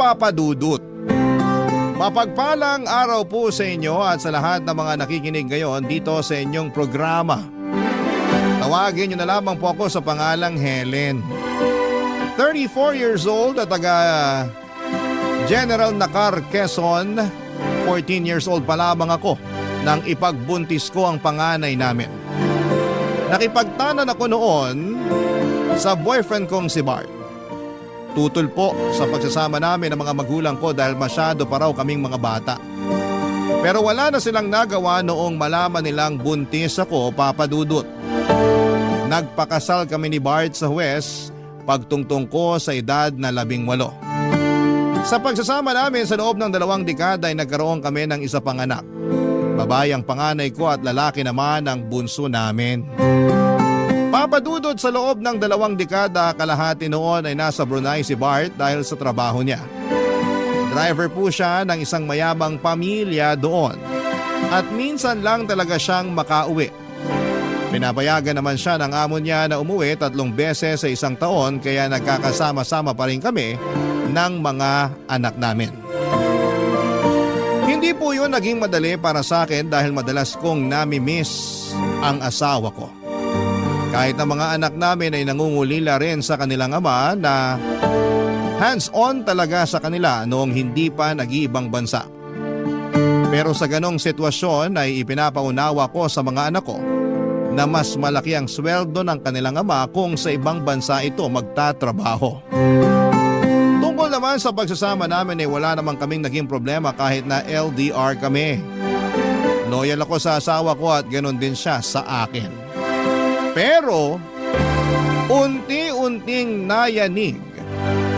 Papa Dudut. Mapagpalang araw po sa inyo at sa lahat ng mga nakikinig ngayon dito sa inyong programa. Tawagin niyo na lamang po ako sa pangalang Helen. 34 years old at taga General Nakar, Quezon. 14 years old pa lamang ako nang ipagbuntis ko ang panganay namin. Nakipagtanan ako noon sa boyfriend kong si Bart. Tutol po sa pagsasama namin ng mga magulang ko dahil masyado pa raw kaming mga bata. Pero wala na silang nagawa noong malaman nilang buntis ako, Papa Dudut. Nagpakasal kami ni Bart sa huwes pagtungtong ko sa edad na 18. Sa pagsasama namin sa loob ng 2 dekada ay nagkaroon kami ng isa pang anak. Babae ang panganay ko at lalaki naman ang bunso namin. Papa Dudut, sa loob ng 2 dekada kalahati noon ay nasa Brunei si Bart dahil sa trabaho niya. Driver po siya ng isang mayabang pamilya doon at minsan lang talaga siyang makauwi. Pinapayagan naman siya ng amo niya na umuwi 3 beses sa isang taon kaya nagkakasama-sama pa rin kami ng mga anak namin. Hindi po yun naging madali para sa akin dahil madalas kong nami-miss ang asawa ko. Kahit ang mga anak namin ay nangungulila rin sa kanilang ama na hands-on talaga sa kanila noong hindi pa nag-iibang bansa. Pero sa ganong sitwasyon ay ipinapaunawa ko sa mga anak ko na mas malaki ang sweldo ng kanilang ama kung sa ibang bansa ito magtatrabaho. Tungkol naman sa pagsasama namin ay wala naman kaming naging problema kahit na LDR kami. Loyal ako sa asawa ko at ganon din siya sa akin. Pero unti-unting nayanig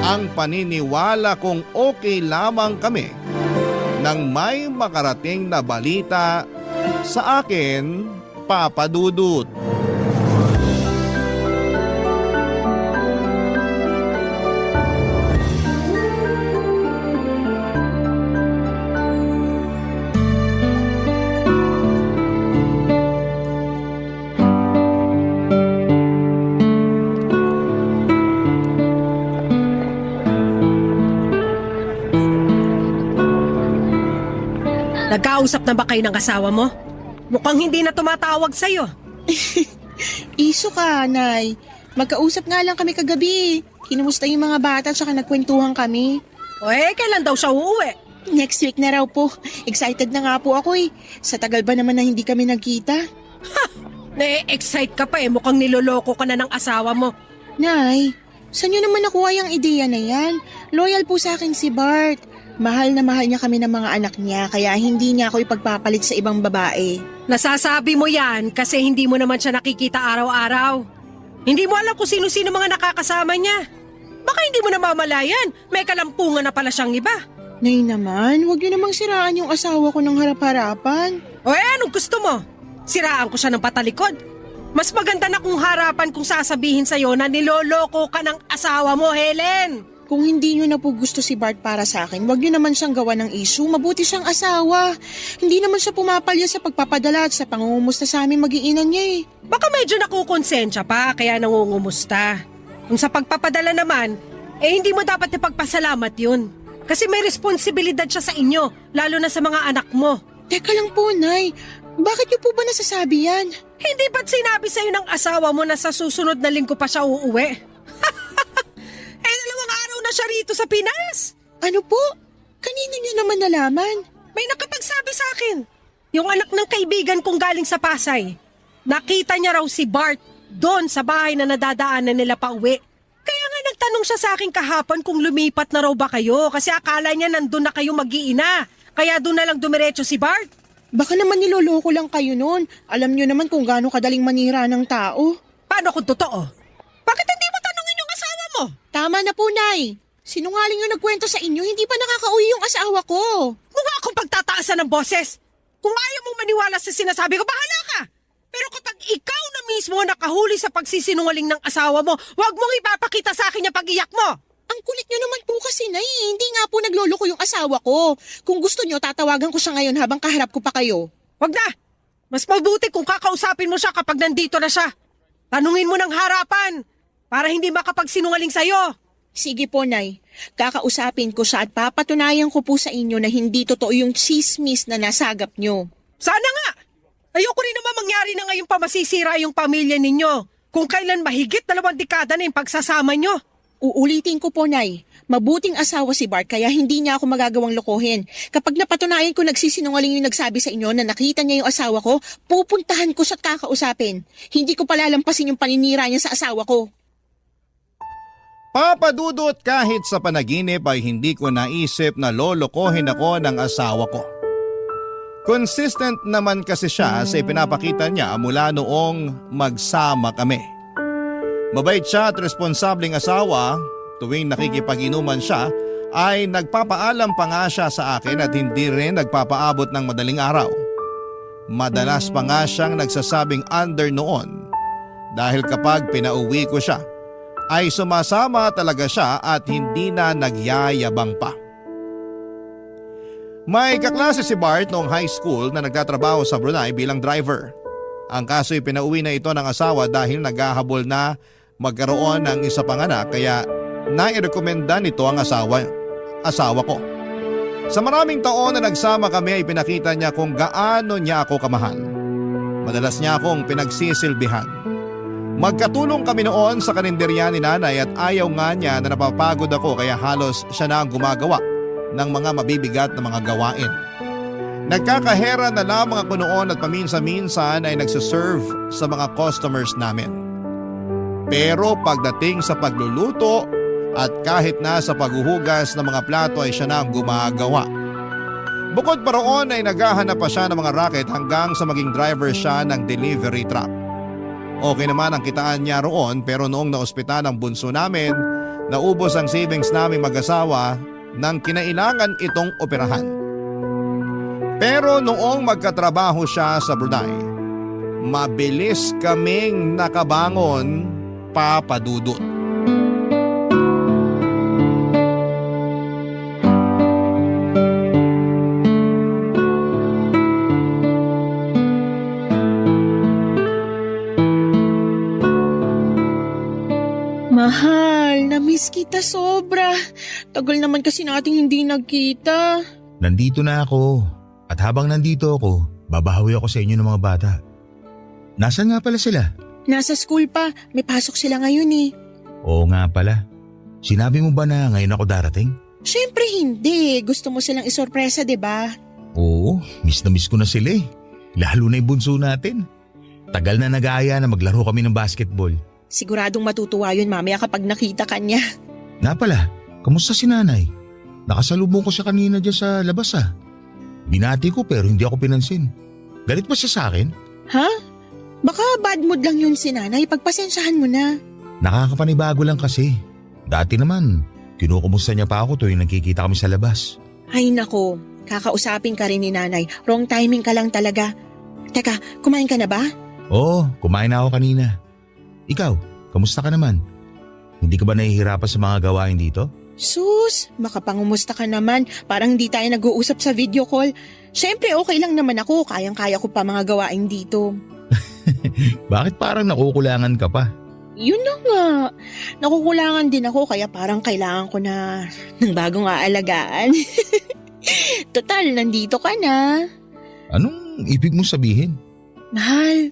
ang paniniwala kong okay lamang kami nang may makarating na balita sa akin, Papa Dudut. Nagkausap na ba kayo ng asawa mo? Mukhang hindi na tumatawag sa'yo. Iso ka, Nay. Magkausap nga lang kami kagabi. Kinumusta yung mga bata at saka nagkwentuhan kami. O kailan daw siya uuwi? Next week na raw po. Excited na nga po ako eh. Sa tagal ba naman na hindi kami nagkita? Na-excite ka pa mukhang niloloko ka na ng asawa mo. Nay, saan nyo naman nakuha yung ideya na yan? Loyal po sa akin si Bart. Mahal na mahal niya kami ng mga anak niya kaya hindi niya ako ipagpapalit sa ibang babae. Nasasabi mo yan kasi hindi mo naman siya nakikita araw-araw. Hindi mo alam kung sino-sino mga nakakasama niya. Baka hindi mo namamalayan, may kalampungan na pala siyang iba. Nay naman, huwag niyo namang siraan yung asawa ko ng harap-harapan. O anong gusto mo? Siraan ko siya ng patalikod? Mas maganda na kung harapan kung sasabihin sa'yo na niloloko ka ng asawa mo, Helen. Kung hindi nyo na po gusto si Bart para sa akin, wag nyo naman siyang gawa ng issue. Mabuti siyang asawa. Hindi naman siya pumapalya sa pagpapadala at sa pangungumusta sa aming mag-iinan niya eh. Baka medyo nakukonsensya pa kaya nangungumusta. Kung sa pagpapadala naman, hindi mo dapat ipagpasalamat yun. Kasi may responsibilidad siya sa inyo, lalo na sa mga anak mo. Teka lang po, Nay. Bakit nyo po ba nasasabi yan? Hindi ba't sinabi sa'yo ng asawa mo na sa susunod na linggo pa siya uuwi? 2 araw na siya rito sa Pinas. Ano po? Kanino nyo naman nalaman? May nakapagsabi sa akin. Yung anak ng kaibigan kong galing sa Pasay. Nakita niya raw si Bart doon sa bahay na nadadaanan nila pa uwi. Kaya nga nagtanong siya sa akin kahapon kung lumipat na raw ba kayo kasi akala niya nandun na kayo mag-iina. Kaya doon na lang dumiretso si Bart. Baka naman niloloko lang kayo noon. Alam nyo naman kung gaano kadaling manira ng tao. Paano kung totoo? Bakit hindi mo tanungin yung asawa mo? Tama na po, Nay. Sinungaling yung nagkwento sa inyo, hindi pa nakakauwi yung asawa ko. Mukha akong pagtataasan ng boses. Kung ayaw mong maniwala sa sinasabi ko, bahala ka. Pero kapag ikaw na mismo nakahuli sa pagsisinungaling ng asawa mo, huwag mong ipapakita sa akin yung pag-iyak mo. Ang kulit nyo naman po kasi, Nay. Hindi nga po nagloloko yung asawa ko. Kung gusto nyo, tatawagan ko siya ngayon habang kaharap ko pa kayo. Huwag na. Mas mabuti kung kakausapin mo siya kapag nandito na siya. Tanungin mo ng harapan para hindi makapagsinungaling sa'yo. Sige po, Nay. Kakausapin ko siya at papatunayan ko po sa inyo na hindi totoo yung chismis na nasagap nyo. Sana nga! Ayoko rin naman mangyari na ngayon pa masisira yung pamilya ninyo. Kung kailan mahigit 2 dekada na yung pagsasama nyo. Uulitin ko po, Nay. Mabuting asawa si Bart kaya hindi niya ako magagawang lokohin. Kapag napatunayan ko nagsisinungaling yung nagsabi sa inyo na nakita niya yung asawa ko, pupuntahan ko siya at kakausapin. Hindi ko palalampasin yung paninira niya sa asawa ko. Papadudot, kahit sa panaginip ay hindi ko naisip na lolokohin ako ng asawa ko. Consistent naman kasi siya sa ipinapakita niya mula noong magsama kami. Mabait siya at responsableng asawa. Tuwing nakikipag-inuman siya ay nagpapaalam pa nga siya sa akin at hindi rin nagpapaabot ng madaling araw. Madalas pa nga siyang nagsasabing under noon dahil kapag pinauwi ko siya ay sumasama talaga siya at hindi na nagyayabang pa. May kaklase si Bart noong high school na nagtatrabaho sa Brunei bilang driver. Ang kaso'y pinauwi na ito ng asawa dahil naghahabol na magkaroon ng isa pang anak kaya nairekomenda nito ang asawa ko. Sa maraming taon na nagsama kami ay pinakita niya kung gaano niya ako kamahal. Madalas niya akong pinagsisilbihan. Magkatulong kami noon sa karinderya ni nanay at ayaw nga niya na napapagod ako kaya halos siya na ang gumagawa ng mga mabibigat na mga gawain. Nagkakahera na lamang ako noon at paminsan-minsan ay nagsiserve sa mga customers namin. Pero pagdating sa pagluluto at kahit na sa paghuhugas ng mga plato ay siya na ang gumagawa. Bukod pa roon ay naghahanap pa siya ng mga racket hanggang sa maging driver siya ng delivery truck. Okay naman ang kitaan niya roon pero noong naospital ang bunso namin, naubos ang savings namin mag-asawa nang kinailangan itong operahan. Pero noong magkatrabaho siya sa Brunei, mabilis kaming nakabangon, papadudot. Mahal, na-miss kita sobra. Tagal naman kasi nating hindi nagkita. Nandito na ako. At habang nandito ako, babahawi ako sa inyo ng mga bata. Nasaan nga pala sila? Nasa school pa, may pasok sila ngayon eh. Oo nga pala. Sinabi mo ba na ngayon ako darating? Siyempre hindi, gusto mo silang isorpresa, 'di ba? Oo, miss na miss ko na sila eh. Lalo na yung bunso natin. Tagal na nag-aaya na maglaro kami ng basketball. Siguradong matutuwa yun mamaya kapag nakita ka niya. Nga pala, kamusta si nanay? Nakasalubong ko siya kanina dyan sa labas ah. Binati ko pero hindi ako pinansin. Galit ba siya sa akin? Ha? Baka bad mood lang yun si nanay, pagpasensyahan mo na. Nakakapanibago lang kasi. Dati naman, kinukumusta niya pa ako tuwing nagkikita kami sa labas. Ay nako, kakausapin ka rin ni nanay. Wrong timing ka lang talaga. Teka, kumain ka na ba? Oo, kumain na ako kanina. Ikaw, kamusta ka naman? Hindi ka ba nahihirapan sa mga gawain dito? Sus, makapangumusta ka naman. Parang hindi tayo nag-uusap sa video call. Siyempre okay lang naman ako, kayang-kaya ko pa mga gawain dito. Bakit parang nakukulangan ka pa? Yun na nga. Nakukulangan din ako kaya parang kailangan ko na ng bagong aalagaan. Total, nandito ka na. Anong ibig mong sabihin? Mahal,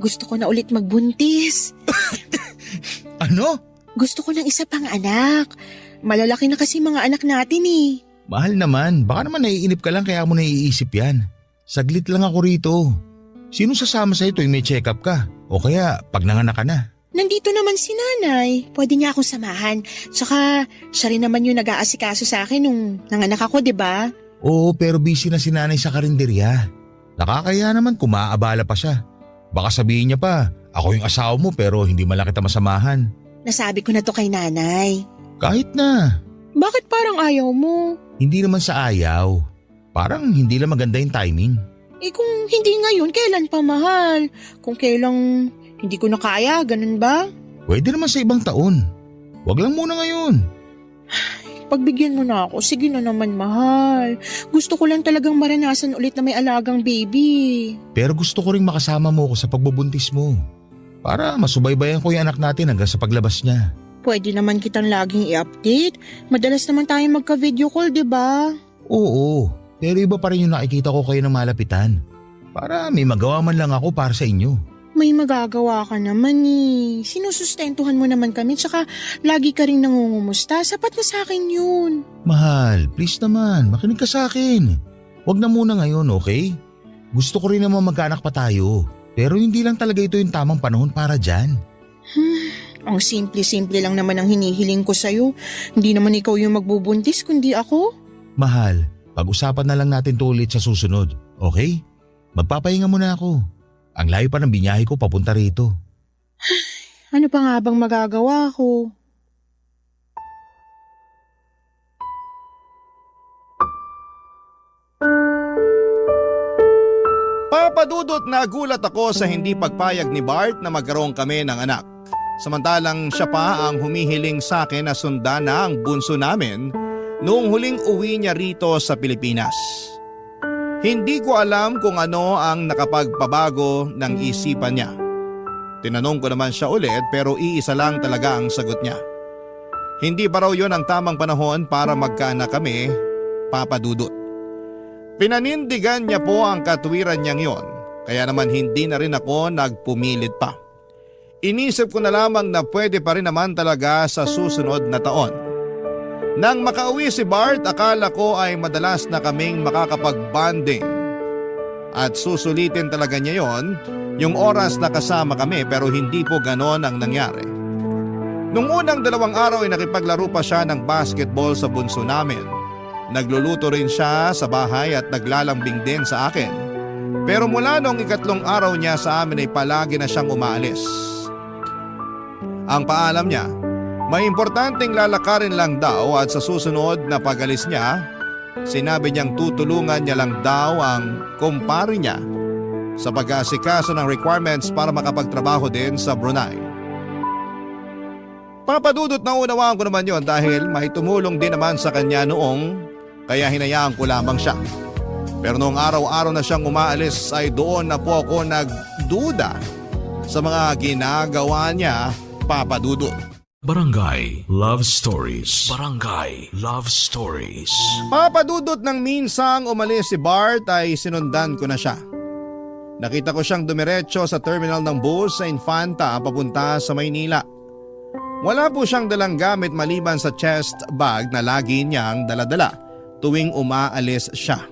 gusto ko na ulit magbuntis. Ano? Gusto ko ng isa pang anak. Malalaki na kasi mga anak natin eh. Mahal naman, baka naman naiinip ka lang kaya mo naiisip yan. Saglit lang ako rito. Sino sasama sa'yo tuwing may check-up ka? O kaya pag nanganak ka na? Nandito naman si nanay. Pwede niya akong samahan. Tsaka siya rin naman yung nag-aasikaso sa akin nung nanganak ako, di ba? Oo, pero busy na si nanay sa karinderya. Nakakaya naman kung maaabala pa siya. Baka sabihin niya pa, ako yung asawa mo pero hindi man lang kita masamahan. Nasabi ko na to kay nanay. Kahit na. Bakit parang ayaw mo? Hindi naman sa ayaw. Parang hindi lang maganda yung timing. Eh kung hindi ngayon, kailan pa mahal? Kung kailang hindi ko na kaya, ganun ba? Pwede naman sa ibang taon. Wag lang muna ngayon. Pagbigyan mo na ako, sige na naman mahal. Gusto ko lang talagang maranasan ulit na may alagang baby. Pero gusto ko ring makasama mo ko sa pagbubuntis mo. Para masubaybayan ko yung anak natin hanggang sa paglabas niya. Pwede naman kitang laging i-update. Madalas naman tayong magka-video call, di ba? Oo, pero iba pa rin yung nakikita ko kayo ng malapitan. Para may magawa man lang ako para sa inyo. May magagawa ka naman eh. Sinusustentuhan mo naman kami tsaka lagi ka rin nangungumusta. Sapat na sa akin yun. Mahal, please naman, makinig ka sa akin. Huwag na muna ngayon, okay? Gusto ko rin naman magkaanak pa tayo. Pero hindi lang talaga ito yung tamang panahon para dyan. Ang simple-simple lang naman ang hinihiling ko sa'yo. Hindi naman ikaw yung magbubuntis kundi ako. Mahal, pag-usapan na lang natin to ulit sa susunod, okay? Magpapahinga muna ako. Ang layo pa ng binyahe ko papunta rito. Ano pa nga bang magagawa ko? Papadudot na gulat ako sa hindi pagpayag ni Bart na magkaroon kami ng anak. Samantalang siya pa ang humihiling sa akin na sundan na ang bunso namin noong huling uwi niya rito sa Pilipinas. Hindi ko alam kung ano ang nakapagpabago ng isipan niya. Tinanong ko naman siya ulit pero iisa lang talaga ang sagot niya. Hindi pa raw yun ang tamang panahon para magkaanak kami, Papa Dudut. Pinanindigan niya po ang katwiran niyang yon, kaya naman hindi na rin ako nagpumilit pa. Inisip ko na lamang na pwede pa rin naman talaga sa susunod na taon. Nang makauwi si Bart, akala ko ay madalas na kaming makakapag-bonding. At susulitin talaga niya yon, yung oras na kasama kami pero hindi po ganon ang nangyari. Nung unang 2 araw ay nakipaglaro pa siya ng basketball sa bunso namin. Nagluluto rin siya sa bahay at naglalambing din sa akin. Pero mula nung 3 araw niya sa amin ay palagi na siyang umaalis. Ang paalam niya, may importanteng lalakarin lang daw at sa susunod na pag-alis niya, sinabi niyang tutulungan niya lang daw ang kumpare niya sa pag-aasikaso ng requirements para makapagtrabaho din sa Brunei. Papadudot na unawaan ko naman yon dahil may tumulong din naman sa kanya noong kaya hinayaan ko lamang siya. Pero noong araw-araw na siyang umaalis ay doon na po ako nagduda sa mga ginagawa niya, Papa Dudut. Barangay Love Stories. Barangay Love Stories. Papa Dudut, nang minsang umalis si Bart ay sinundan ko na siya. Nakita ko siyang dumiretso sa terminal ng bus sa Infanta papunta sa Maynila. Wala po siyang dalang gamit maliban sa chest bag na lagi niyang daladala tuwing umaalis siya.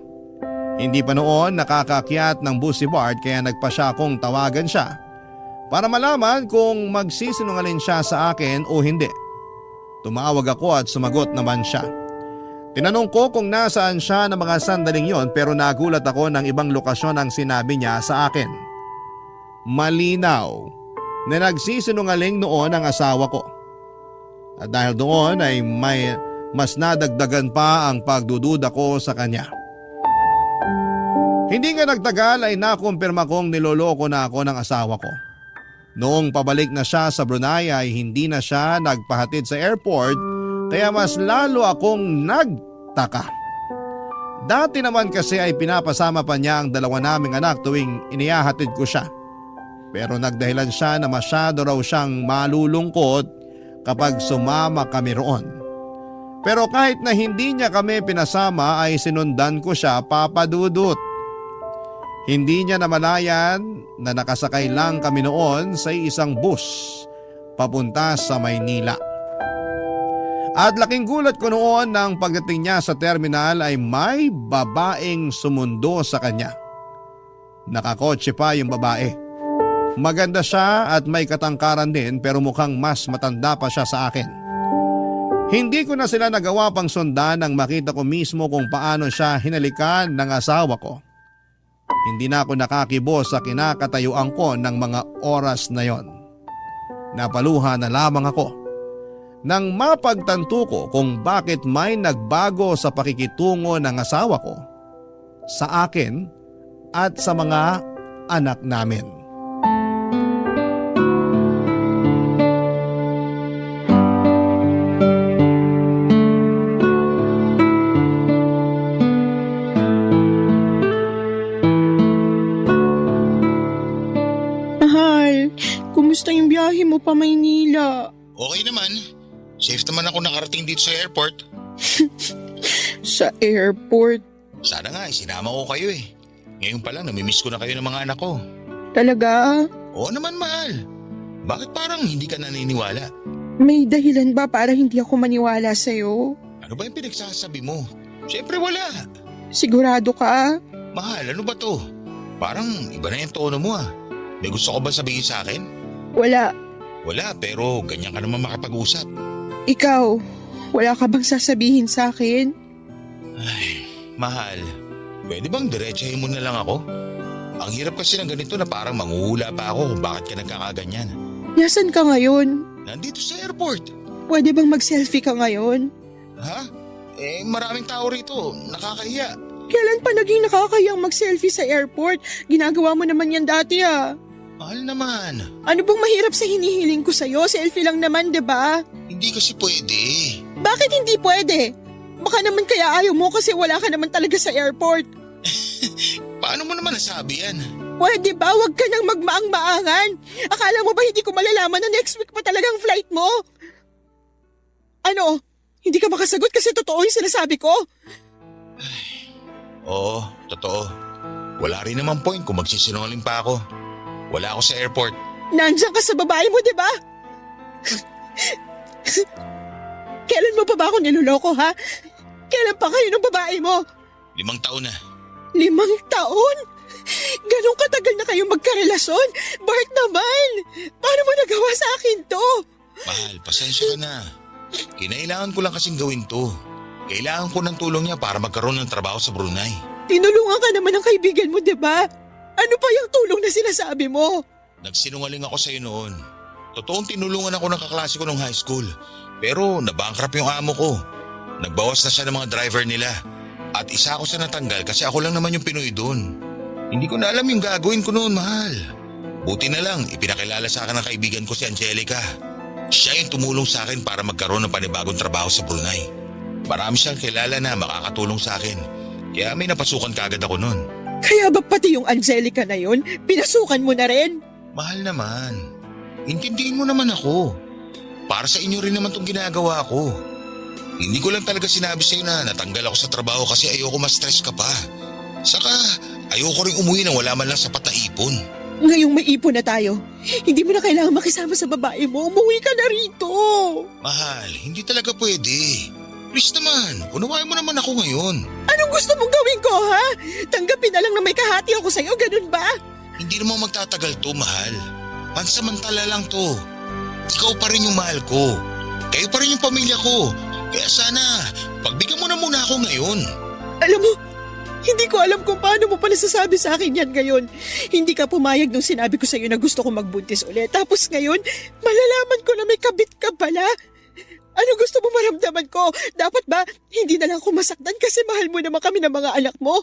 Hindi pa noon nakakakyat ng bus si Bart kaya nagpa siya kong tawagan siya para malaman kung magsisinungaling siya sa akin o hindi. Tumawag ako at sumagot naman siya. Tinanong ko kung nasaan siya ng mga sandaling yon pero nagulat ako ng ibang lokasyon ang sinabi niya sa akin. Malinaw na nagsisinungaling noon ang asawa ko. At dahil doon ay may mas nadagdagan pa ang pagdududa ko sa kanya. Hindi nga nagtagal ay nakumpirma kong niloloko na ako ng asawa ko. Noong pabalik na siya sa Brunei ay hindi na siya nagpahatid sa airport kaya mas lalo akong nagtaka. Dati naman kasi ay pinapasama pa niya ang 2 naming anak tuwing inihahatid ko siya. Pero nagdahilan siya na masyado raw siyang malulungkot kapag sumama kami roon. Pero kahit na hindi niya kami pinasama ay sinundan ko siya, Papa Dudut. Hindi niya namalayan na nakasakay lang kami noon sa isang bus papunta sa Maynila. At laking gulat ko noon nang pagdating niya sa terminal ay may babaeng sumundo sa kanya. Nakakotse pa yung babae. Maganda siya at may katangkaran din pero mukhang mas matanda pa siya sa akin. Hindi ko na sila nagawa pang sundan nang makita ko mismo kung paano siya hinalikan ng asawa ko. Hindi na ako nakakibo sa kinakatayuan ko ng mga oras na yon. Napaluha na lamang ako nang mapagtanto ko kung bakit may nagbago sa pakikitungo ng asawa ko sa akin at sa mga anak namin. Mahal, kumusta yung biyahe mo pa Maynila? Okay naman. Safe naman ako nakarating dito sa airport. Sa airport? Sana nga, sinama ko kayo eh. Ngayon pa lang, namimiss ko na kayo ng mga anak ko. Talaga? Oo naman, mahal. Bakit parang hindi ka naniniwala? May dahilan ba para hindi ako maniwala sa'yo? Ano ba yung pinagsasabi mo? Siyempre wala. Sigurado ka? Mahal, ano ba to? Parang iba na yung tono mo ah. May gusto ko ba sabihin sa akin? Wala. Wala, pero ganyan ka naman makapag-usap. Ikaw, wala ka bang sasabihin sa akin? Ay, mahal. Pwede bang diretsahin mo na lang ako? Ang hirap kasi ng ganito na parang manghuhula pa ako kung bakit ka nagkakaganyan. Nasaan ka ngayon? Nandito sa airport. Pwede bang mag-selfie ka ngayon? Ha? Maraming tao rito. Nakakahiya. Kailan pa naging nakakayang mag-selfie sa airport? Ginagawa mo naman yan dati ah. Mahal naman. Ano bang mahirap sa hinihiling ko sa'yo? Selfie lang naman, 'di ba? Hindi kasi pwede. Bakit hindi pwede? Baka naman kaya ayaw mo kasi wala ka naman talaga sa airport. Paano mo naman nasabi yan? Pwede ba? Huwag ka nang magmaang-maangan. Akala mo ba hindi ko malalaman na next week pa talagang flight mo? Ano? Hindi ka makasagot kasi totoo yung sinasabi ko? Oo, totoo. Wala rin naman point kung magsisinungaling pa ako. Wala ako sa airport. Nandiyan ka sa babae mo, di ba? Kailan mo pa ba ako niloloko, ha? Kailan pa kayo ng babae mo? 5 taon na. 5 taon? Ganong katagal na kayong magkarelasyon? Bart naman! Paano mo nagawa sa akin to? Mahal, pasensya ka na. Kinailangan ko lang kasing gawin to. Kailangan ko ng tulong niya para magkaroon ng trabaho sa Brunei. Tinulungan ka naman ng kaibigan mo, di ba? Ano pa yung tulong na sinasabi mo? Nagsinungaling ako sa'yo noon. Totoong tinulungan ako ng kaklase ko nung high school. Pero nabankrupt yung amo ko. Nagbawas na siya ng mga driver nila. At isa ako sa natanggal kasi ako lang naman yung Pinoy doon. Hindi ko na alam yung gagawin ko noon, mahal. Buti na lang, ipinakilala sa akin ng kaibigan ko si Angelica. Siya yung tumulong sa akin para magkaroon ng panibagong trabaho sa Brunei. Marami siyang kilala na makakatulong sa akin. Kaya may napasukan kaagad ako noon. Kaya ba pati yung Angelica na yun, pinasukan mo na rin? Mahal naman. Intindihin mo naman ako. Para sa inyo rin naman tong ginagawa ko. Hindi ko lang talaga sinabi sa'yo na natanggal ako sa trabaho kasi ayoko ma-stress ka pa. Saka ayoko rin umuwi nang wala man lang sapat na ipon. Ngayong may ipon na tayo, hindi mo na kailangan makisama sa babae mo. Umuwi ka na rito. Mahal, hindi talaga pwede. Please naman, unawain mo naman ako ngayon. Anong gusto mong gawin ko, ha? Tanggapin na lang na may kahati ako sa'yo, ganun ba? Hindi naman magtatagal to, mahal. Pansamantala lang to. Ikaw pa rin yung mahal ko. Kayo pa rin yung pamilya ko. Kaya sana, pagbigyan mo na muna ako ngayon. Alam mo, hindi ko alam kung paano mo pa nasasabi sa akin yan ngayon. Hindi ka pumayag nung sinabi ko sa'yo na gusto ko magbuntis ulit. Tapos ngayon, malalaman ko na may kabit ka pala. Ano gusto mo maramdaman ko? Dapat ba hindi na lang ako masaktan kasi mahal mo naman kami ng mga anak mo?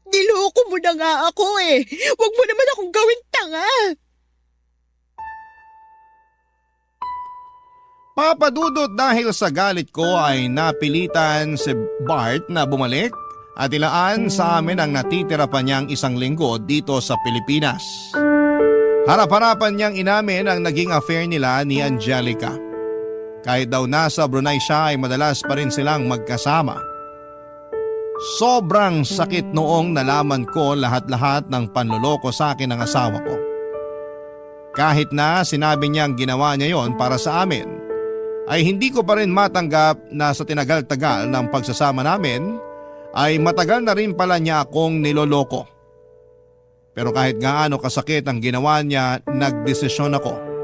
Niloko mo na nga ako eh. Huwag mo naman akong gawin tanga. Papadudot dahil sa galit ko ay napilitan si Bart na bumalik at ilaan sa amin ang natitira pa niyang 1 linggo dito sa Pilipinas. Harap-harapan niyang inamin ang naging affair nila ni Angelica. Kahit daw nasa Brunei siya ay madalas pa rin silang magkasama. Sobrang sakit noong nalaman ko lahat-lahat ng panloloko sa akin ng asawa ko. Kahit na sinabi niyang ginawa niya yon para sa amin, ay hindi ko pa rin matanggap na sa tinagal-tagal ng pagsasama namin ay matagal na rin pala niya akong niloloko. Pero kahit gaano kasakit ang ginawa niya, nagdesisyon ako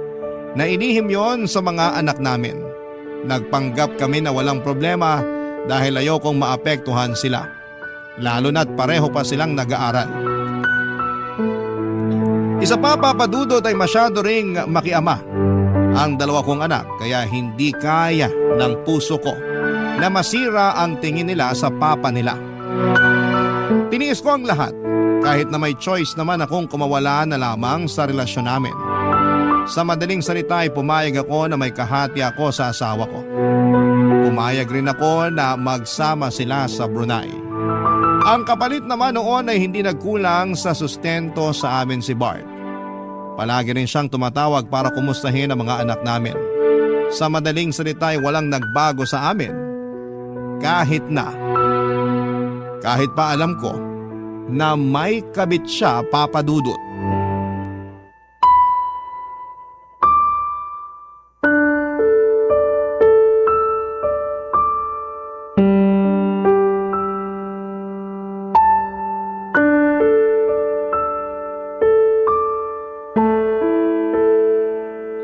na ilihim yon sa mga anak namin. Nagpanggap kami na walang problema dahil ayokong maapektuhan sila. Lalo na't pareho pa silang nag-aaral. Isa pa, papadudot, ay masyado ring makiama ang 2 kong anak kaya hindi kaya ng puso ko na masira ang tingin nila sa papa nila. Tiniis ko ang lahat kahit na may choice naman akong kumawala na lamang sa relasyon namin. Sa madaling salita ay pumayag ako na may kahati ako sa asawa ko. Pumayag rin ako na magsama sila sa Brunei. Ang kapalit naman noon ay hindi nagkulang sa sustento sa amin si Bart. Palagi rin siyang tumatawag para kumustahin ang mga anak namin. Sa madaling salita ay walang nagbago sa amin. Kahit pa alam ko na may kabit siya, Papa Dudut.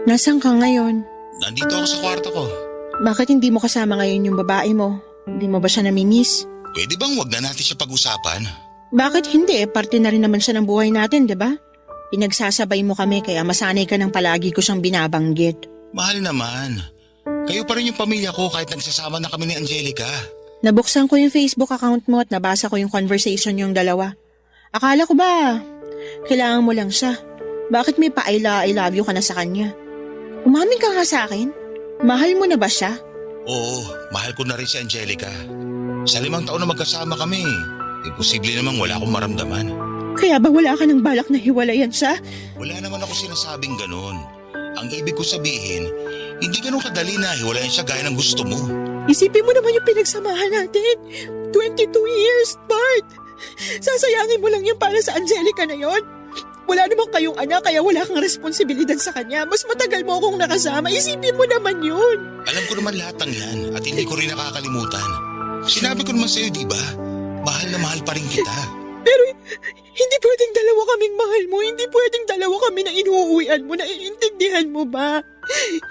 Nasaan ka ngayon? Nandito ako sa kwarto ko. Bakit hindi mo kasama ngayon yung babae mo? Hindi mo ba siya namimiss? Pwede bang wag na natin siya pag-usapan? Bakit hindi? Parte na rin naman siya ng buhay natin, di ba? Pinagsasabay mo kami kaya masanay ka ng palagi ko siyang binabanggit. Mahal naman. Kayo pa rin yung pamilya ko kahit nagsasama na kami ni Angelica. Nabuksan ko yung Facebook account mo at nabasa ko yung conversation yung dalawa. Akala ko ba, kailangan mo lang siya. Bakit may I love you ka na sa kanya? Umamin ka nga sa akin. Mahal mo na ba siya? Oo, mahal ko na rin si Angelica. Sa 5 taon na magkasama kami, imposible namang wala akong maramdaman. Kaya ba wala ka ng balak na hiwalayan siya? Wala naman ako sinasabing ganun. Ang ibig ko sabihin, hindi ganun kadali na hiwalayan siya gaya ng gusto mo. Isipin mo naman yung pinagsamahan natin. 22 years, Bart. Sasayangin mo lang yung para sa Angelica na yon. Wala namang kayong anak kaya wala kang responsibilidad sa kanya. Mas matagal mo akong nakasama. Isipin mo naman yun. Alam ko naman lahat ng yan at hindi ko rin nakakalimutan. Sinabi ko naman sa'yo, di ba? Mahal na mahal pa rin kita. Pero hindi pwedeng dalawa kaming mahal mo. Hindi pwedeng dalawa kami na inuuwian mo. Naiintindihan mo ba?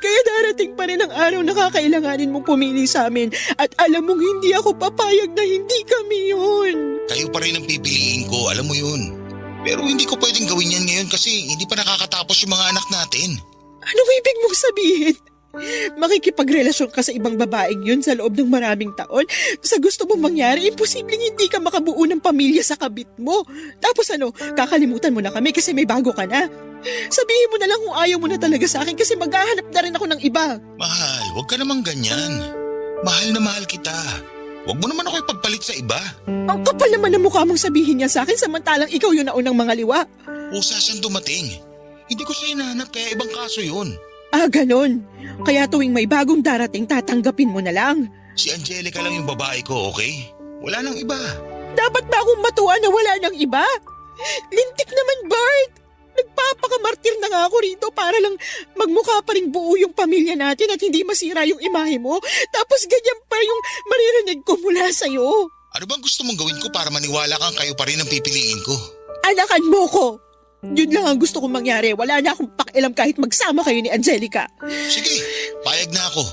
Kaya darating pa rin ang araw na kakailanganin mong pumili sa amin. At alam mong hindi ako papayag na hindi kami yun. Kayo pa rin ang pipiliin ko, alam mo yun. Pero hindi ko pwedeng gawin yan ngayon kasi hindi pa nakakatapos yung mga anak natin. Anong ibig mong sabihin? Makikipagrelasyon ka sa ibang babaeng yun sa loob ng maraming taon? Sa gusto mong mangyari, imposibleng hindi ka makabuo ng pamilya sa kabit mo. Tapos kakalimutan mo na kami kasi may bago ka na. Sabihin mo na lang kung ayaw mo na talaga sa akin kasi maghahanap na rin ako ng iba. Mahal, huwag ka namang ganyan. Mahal na mahal kita. Huwag mo naman ako ipagpalit sa iba. Ang kapal naman ng mukha mong sabihin niya sa akin samantalang ikaw yung naunang mga liwa. Usa siyang dumating. Hindi ko siya hinahanap kaya ibang kaso yun. Ah, ganon. Kaya tuwing may bagong darating, tatanggapin mo na lang. Si Angelica lang yung babae ko, okay? Wala nang iba. Dapat ba akong matuwa na wala nang iba? Lintik naman, Bart. Nagpapakamartir na nga ako rito para lang magmukha pa rin buo yung pamilya natin at hindi masira yung imahe mo. Tapos ganyan pa yung maririnig ko mula sa'yo. Ano bang gusto mong gawin ko para maniwala kang kayo pa rin ang pipiliin ko? Anakan mo ko. Yun lang ang gusto kong mangyari. Wala na akong pakialam kahit magsama kayo ni Angelica. Sige, payag na ako.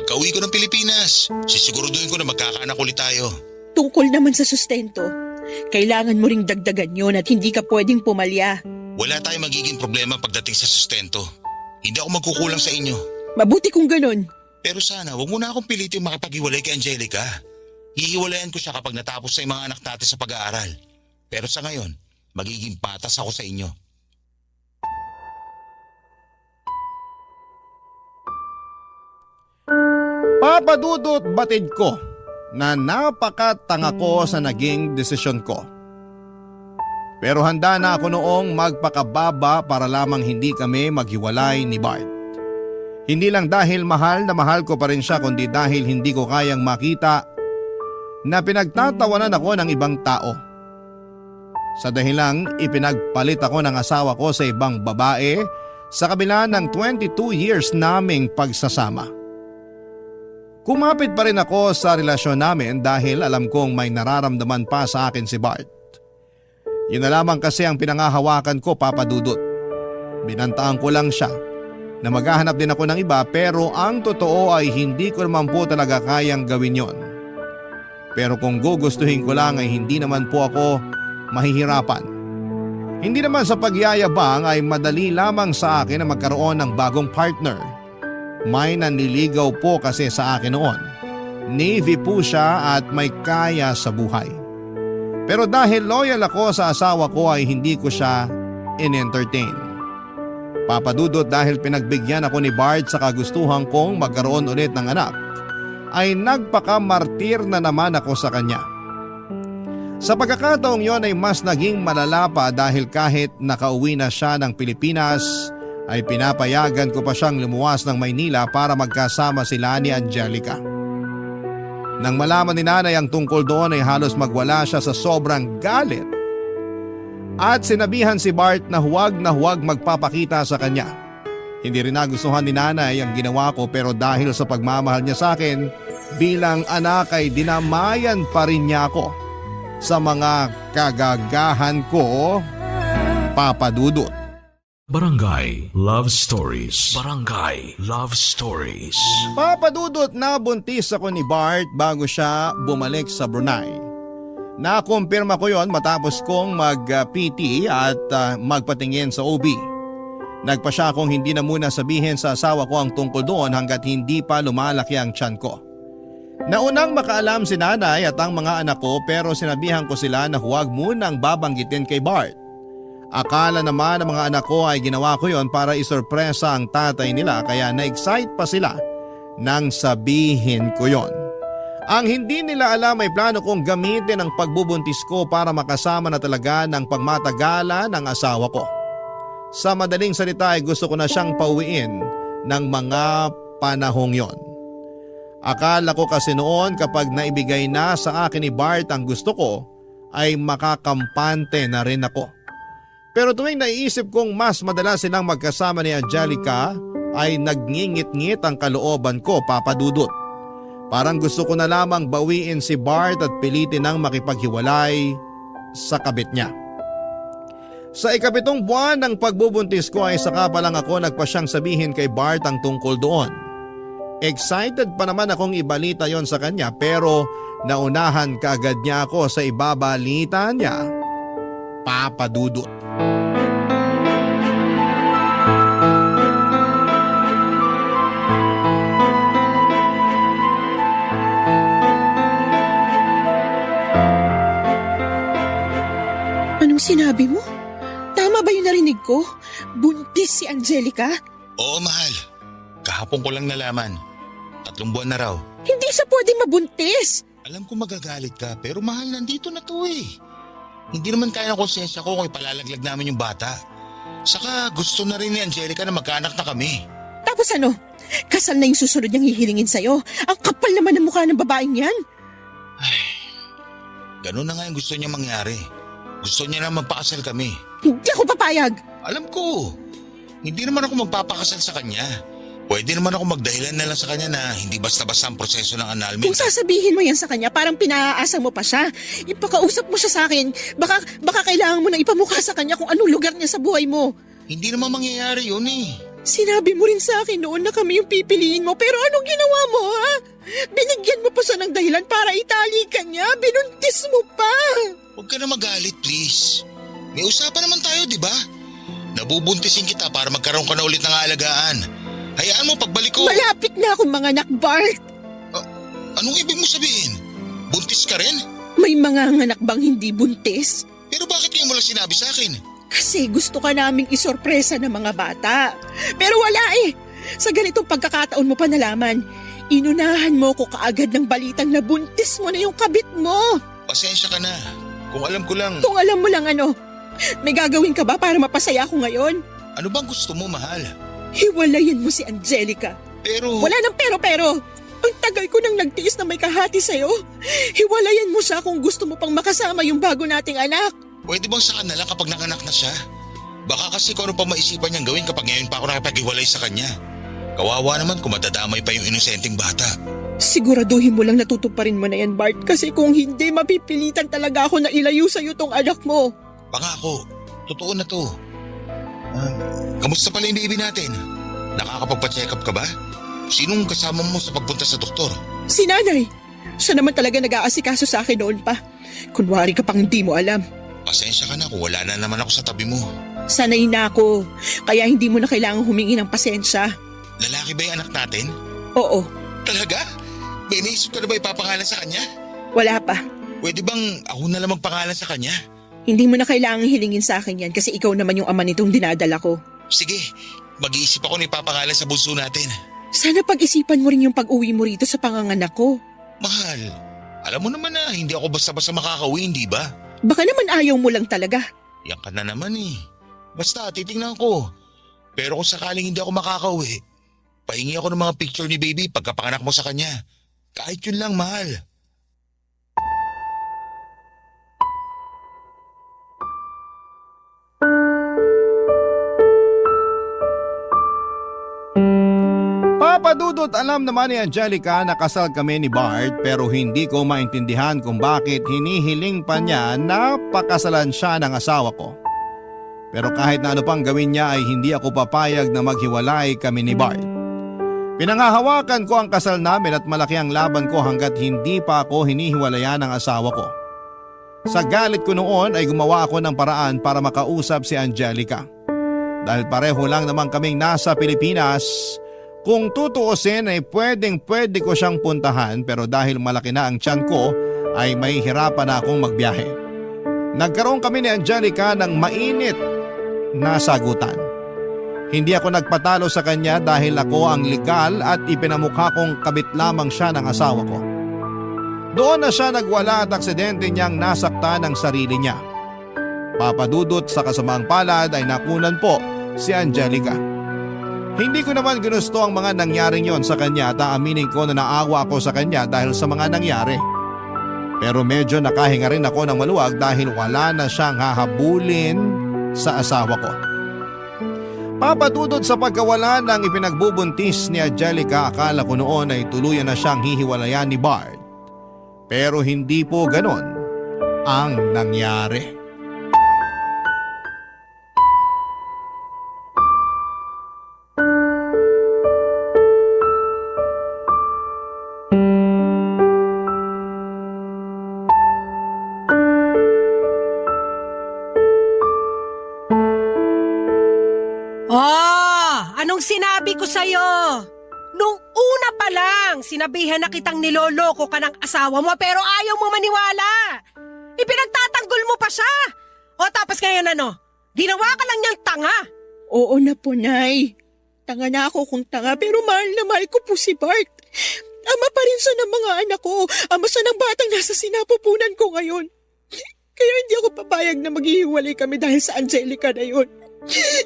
Pagka-uwi ko ng Pilipinas, sisiguraduhin ko na magkakaanak ulit tayo. Tungkol naman sa sustento, kailangan mo ring dagdagan yun at hindi ka pwedeng pumalya. Wala tayong magiging problema pagdating sa sustento. Hindi ako magkukulang sa inyo. Mabuti kung ganun. Pero sana, wag mo na akong pilitin makipag-iwalay kay Angelica. Hihiwalayan ko siya kapag natapos na yung mga anak natin sa pag-aaral. Pero sa ngayon, magiging patas ako sa inyo. Papa Dudut, batid ko na napakatanga ko sa naging desisyon ko. Pero handa na ako noong magpakababa para lamang hindi kami maghiwalay ni Bart. Hindi lang dahil mahal na mahal ko pa rin siya kundi dahil hindi ko kayang makita na pinagtatawanan ako ng ibang tao. Sa dahilang ipinagpalit ako ng asawa ko sa ibang babae sa kabila ng 22 years naming pagsasama. Kumapit pa rin ako sa relasyon namin dahil alam kong may nararamdaman pa sa akin si Bart. Yun na lamang kasi ang pinangahawakan ko, Papa Dudut. Binantaan ko lang siya na maghahanap din ako ng iba pero ang totoo ay hindi ko naman po talaga kayang gawin yon. Pero kung gugustuhin ko lang ay hindi naman po ako mahihirapan. Hindi naman sa pagyayabang ay madali lamang sa akin na magkaroon ng bagong partner. May nanliligaw po kasi sa akin noon. Navy po siya at may kaya sa buhay. Pero dahil loyal ako sa asawa ko ay hindi ko siya in-entertain. Papa Dudut, dahil pinagbigyan ako ni Bart sa kagustuhan kong magkaroon ulit ng anak, ay nagpakamartir na naman ako sa kanya. Sa pagkakataong yon ay mas naging malala pa dahil kahit nakauwi na siya ng Pilipinas ay pinapayagan ko pa siyang lumuwas ng Maynila para magkasama sila ni Angelica. Nang malaman ni nanay ang tungkol doon ay halos magwala siya sa sobrang galit at sinabihan si Bart na huwag magpapakita sa kanya. Hindi rin nagustuhan ni nanay ang ginawa ko pero dahil sa pagmamahal niya sa akin bilang anak ay dinamayan pa rin niya ako sa mga kagagahan ko, Papa Dudut. Barangay Love Stories. Barangay Love Stories. Papa Dudut, nabuntis ako ni Bart bago siya bumalik sa Brunei. Nakumpirma ko yon matapos kong mag-PT at magpatingin sa OB. Nagpa siya akong hindi na muna sabihin sa asawa ko ang tungkol doon hanggat hindi pa lumalaki ang tiyan ko. Naunang makaalam si nanay at ang mga anak ko pero sinabihan ko sila na huwag munang babanggitin kay Bart. Akala naman ng mga anak ko ay ginawa ko yon para isorpresa ang tatay nila kaya na-excite pa sila nang sabihin ko yon. Ang hindi nila alam ay plano kong gamitin ang pagbubuntis ko para makasama na talaga ng pagmatagalan ng asawa ko. Sa madaling salita ay gusto ko na siyang pauwiin ng mga panahong yon. Akala ko kasi noon kapag naibigay na sa akin ni Bart ang gusto ko ay makakampante na rin ako. Pero tuwing naiisip kong mas madalas silang magkasama ni Angelica ay nagngingit-ngit ang kalooban ko, Papa Dudut. Parang gusto ko na lamang bawiin si Bart at pilitin ng makipaghiwalay sa kabit niya. Sa 7 buwan ng pagbubuntis ko ay saka pa lang ako nagpasyang sabihin kay Bart ang tungkol doon. Excited pa naman akong ibalita yon sa kanya pero naunahan kaagad niya ako sa ibabalita niya, Papa Dudut. Anong sinabi mo? Tama ba yung narinig ko? Buntis si Angelica? Oo, mahal. Kahapon ko lang nalaman. 3 buwan na raw. Hindi siya pwedeng mabuntis. Alam ko magagalit ka pero mahal, nandito na to eh. Hindi naman kaya ng konsensya ko kung ipalalaglag namin yung bata. Saka gusto na rin ni Angelica na magkaanak na kami. Tapos ano? Kasal na yung susunod niyang hihilingin sa'yo. Ang kapal naman ng mukha ng babaeng yan. Ganun na nga yung gusto niya mangyari. Gusto niya na magpakasal kami. Hindi ako papayag. Alam ko. Hindi naman ako magpapakasal sa kanya. Pwede naman ako magdahilan na lang sa kanya na hindi basta-basta ang proseso ng annulment. Kung sasabihin mo yan sa kanya, parang pinaaasa mo pa siya. Ipakausap mo siya sa akin. Baka kailangan mo nang ipamukha sa kanya kung anong lugar niya sa buhay mo. Hindi naman mangyayari yun eh. Sinabi mo rin sa akin noon na kami yung pipiliin mo, pero anong ginawa mo, ha? Binigyan mo pa siya ng dahilan para itali ka niya. Binuntis mo pa. Huwag ka na magalit, please. May usapan naman tayo, di ba? Nabubuntisin kita para magkaroon ka na ulit ng aalagaan. Hayaan mo pagbalik ko. Malapit na akong mga anak, Bart. Anong ibig mo sabihin? Buntis ka rin? May mga anak bang hindi buntis? Pero bakit ngayon mo lang sinabi sa akin? Kasi gusto ka naming isorpresa ng mga bata. Pero wala eh. Sa ganitong pagkakataon mo pa nalaman, inunahan mo ko kaagad ng balitang na buntis mo na yung kabit mo. Pasensya ka na. Kung alam ko lang. Kung alam mo lang ano, may gagawin ka ba para mapasaya ko ngayon? Ano bang gusto mo, mahal? Hiwalayan mo si Angelica. Pero. Wala nang pero. Ang tagal ko nang nagtiis na may kahati sa'yo. Hiwalayan mo siya kung gusto mo pang makasama yung bago nating anak. Pwede bang saka na lang kapag nanganak na siya? Baka kasi kung ano pa maisipan niyang gawin kapag ngayon pa ako nakipag-iwalay sa kanya. Kawawa naman kung madadamay pa yung inosenteng bata. Siguraduhin mo lang natutuparin mo na yan, Bart. Kasi kung hindi, mapipilitan talaga ako na ilayo sa'yo tong anak mo. Pangako, totoo na to. Kamusta pala yung baby natin? Nakakapagpa-check up ka ba? Sinong kasama mo sa pagpunta sa doktor? Si nanay. Siya naman talaga nag-aasikaso sa akin noon pa. Kunwari ka pang hindi mo alam. Pasensya ka na kung wala na naman ako sa tabi mo. Sanay na ako. Kaya hindi mo na kailangang humingi ng pasensya. Lalaki ba yung anak natin? Oo. Talaga? May naisip ka na ba ipapangalan sa kanya? Wala pa. Pwede bang ako na lang magpangalan sa kanya? Hindi mo na kailangang hilingin sa akin yan kasi ikaw naman yung ama nitong dinadala ko. Sige, mag-iisip ako na ipapangalan sa bunso natin. Sana pag-isipan mo rin yung pag-uwi mo rito sa panganganak ko. Mahal, alam mo naman na hindi ako basta-basta makakauwi, hindi ba? Baka naman ayaw mo lang talaga. Yan ka na naman eh. Basta titingnan ko. Pero kung sakaling hindi ako makakauwi, pahingi ako ng mga picture ni baby pagkapanganak mo sa kanya. Kahit yun lang, mahal. Papa Dudut, alam naman ni Angelica na kasal kami ni Bart pero hindi ko maintindihan kung bakit hinihiling pa niya na pakasalan siya ng asawa ko. Pero kahit na ano pang gawin niya ay hindi ako papayag na maghiwalay kami ni Bart. Pinangahawakan ko ang kasal namin at malaki ang laban ko hanggat hindi pa ako hinihiwalayan ng asawa ko. Sa galit ko noon ay gumawa ako ng paraan para makausap si Angelica. Dahil pareho lang naman kaming nasa Pilipinas, kung tutuusin ay pwede ko siyang puntahan pero dahil malaki na ang tiyan ko ay mahihirapan na akong magbiyahe. Nagkaroon kami ni Angelica ng mainit na sagutan. Hindi ako nagpatalo sa kanya dahil ako ang legal at ipinamukha kong kabit lamang siya ng asawa ko. Doon na siya nagwala at aksidente niyang nasaktan ang sarili niya. Papadudot sa kasamaang palad ay nakunan po si Angelica. Hindi ko naman ginusto ang mga nangyaring yon sa kanya at aaminin ko na naawa ako sa kanya dahil sa mga nangyari. Pero medyo nakahinga rin ako ng maluwag dahil wala na siyang hahabulin sa asawa ko. Papatudod sa pagkawala ng ipinagbubuntis ni Angelica, akala ko noon ay tuluyan na siyang hihiwalayan ni Bart. Pero hindi po ganon ang nangyari. Anong sinabi ko sa'yo? Nung una pa lang, sinabihan na kitang niloloko ka ng asawa mo pero ayaw mo maniwala. Ipinagtatanggol mo pa siya. O tapos ngayon ano? Ginawa ka lang niyang tanga. Oo na po, Nay. Tanga na ako kung tanga pero mahal na mahal ko po si Bart. Ama pa rin siya ng mga anak ko. Ama siya ng batang nasa sinapupunan ko ngayon. Kaya hindi ako papayag na maghihiwalay kami dahil sa Angelica na yun.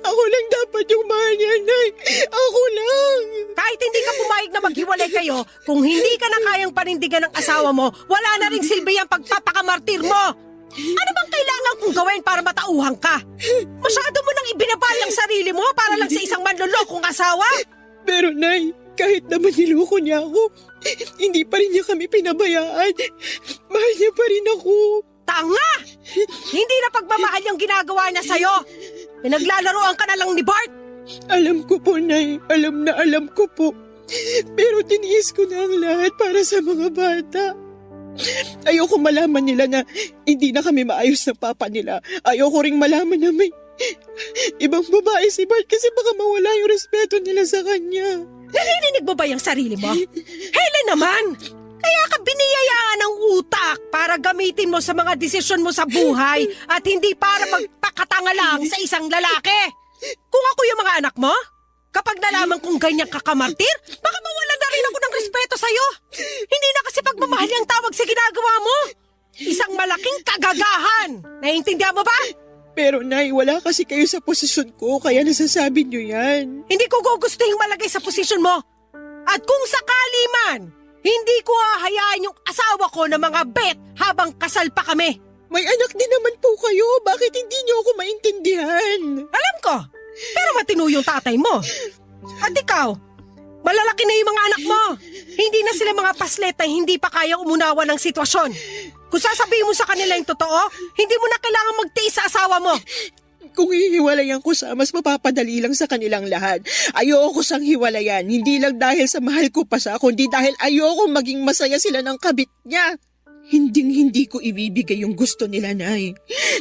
Ako lang dapat yung mahal niya, Nay. Ako lang. Kahit hindi ka pumayag na maghiwalay kayo, kung hindi ka na kayang panindigan ng asawa mo, wala na ring silbi ang pagpapakamartir mo. Ano bang kailangan kong gawin para matauhan ka? Masyado mo nang ibinabal ang sarili mo para lang sa isang manlolokong asawa? Pero, Nay, kahit naman niloko niya ako, hindi pa rin niya kami pinabayaan. Mahal niya pa rin ako. Tanga! Hindi na pagmamahal yung ginagawa niya sa'yo. Pinaglalaroan ka na lang ni Bart. Alam ko po, Nay. Alam na alam ko po. Pero tiniis ko na ang lahat para sa mga bata. Ayoko malaman nila na hindi na kami maayos ng papa nila. Ayoko ring malaman na may ibang babae si Bart kasi baka mawala yung respeto nila sa kanya. Narinig mo ba yung sarili mo? Helen naman! Kaya ka biniyayaan ng utak para gamitin mo sa mga desisyon mo sa buhay at hindi para magpakatanga lang sa isang lalaki. Kung ako yung mga anak mo, kapag nalaman kong ganyan kakamartir, baka mawalan na rin ako ng respeto sa'yo. Hindi na kasi pagmamahal ang tawag sa ginagawa mo. Isang malaking kagagahan. Naiintindihan mo ba? Pero, Nay, wala kasi kayo sa posisyon ko kaya nasasabi niyo yan. Hindi ko gugustuhin malagay sa posisyon mo. At kung sakali man, hindi ko hahayaan yung asawa ko na mga bet habang kasal pa kami. May anak din naman po kayo. Bakit hindi niyo ako maintindihan? Alam ko, pero matino yung tatay mo. At ikaw, malalaki na yung mga anak mo. Hindi na sila mga paslet na hindi pa kaya umunawa ng sitwasyon. Kung sasabihin mo sa kanila yung totoo, hindi mo na kailangan magtiis sa asawa mo. Kung hihiwalayan ko siya, mas mapapadali lang sa kanilang lahat. Ayoko siyang hiwalayan, hindi lang dahil sa mahal ko pa siya, kundi dahil ayoko maging masaya sila ng kabit niya. Hinding-hindi ko ibibigay yung gusto nila, Nay.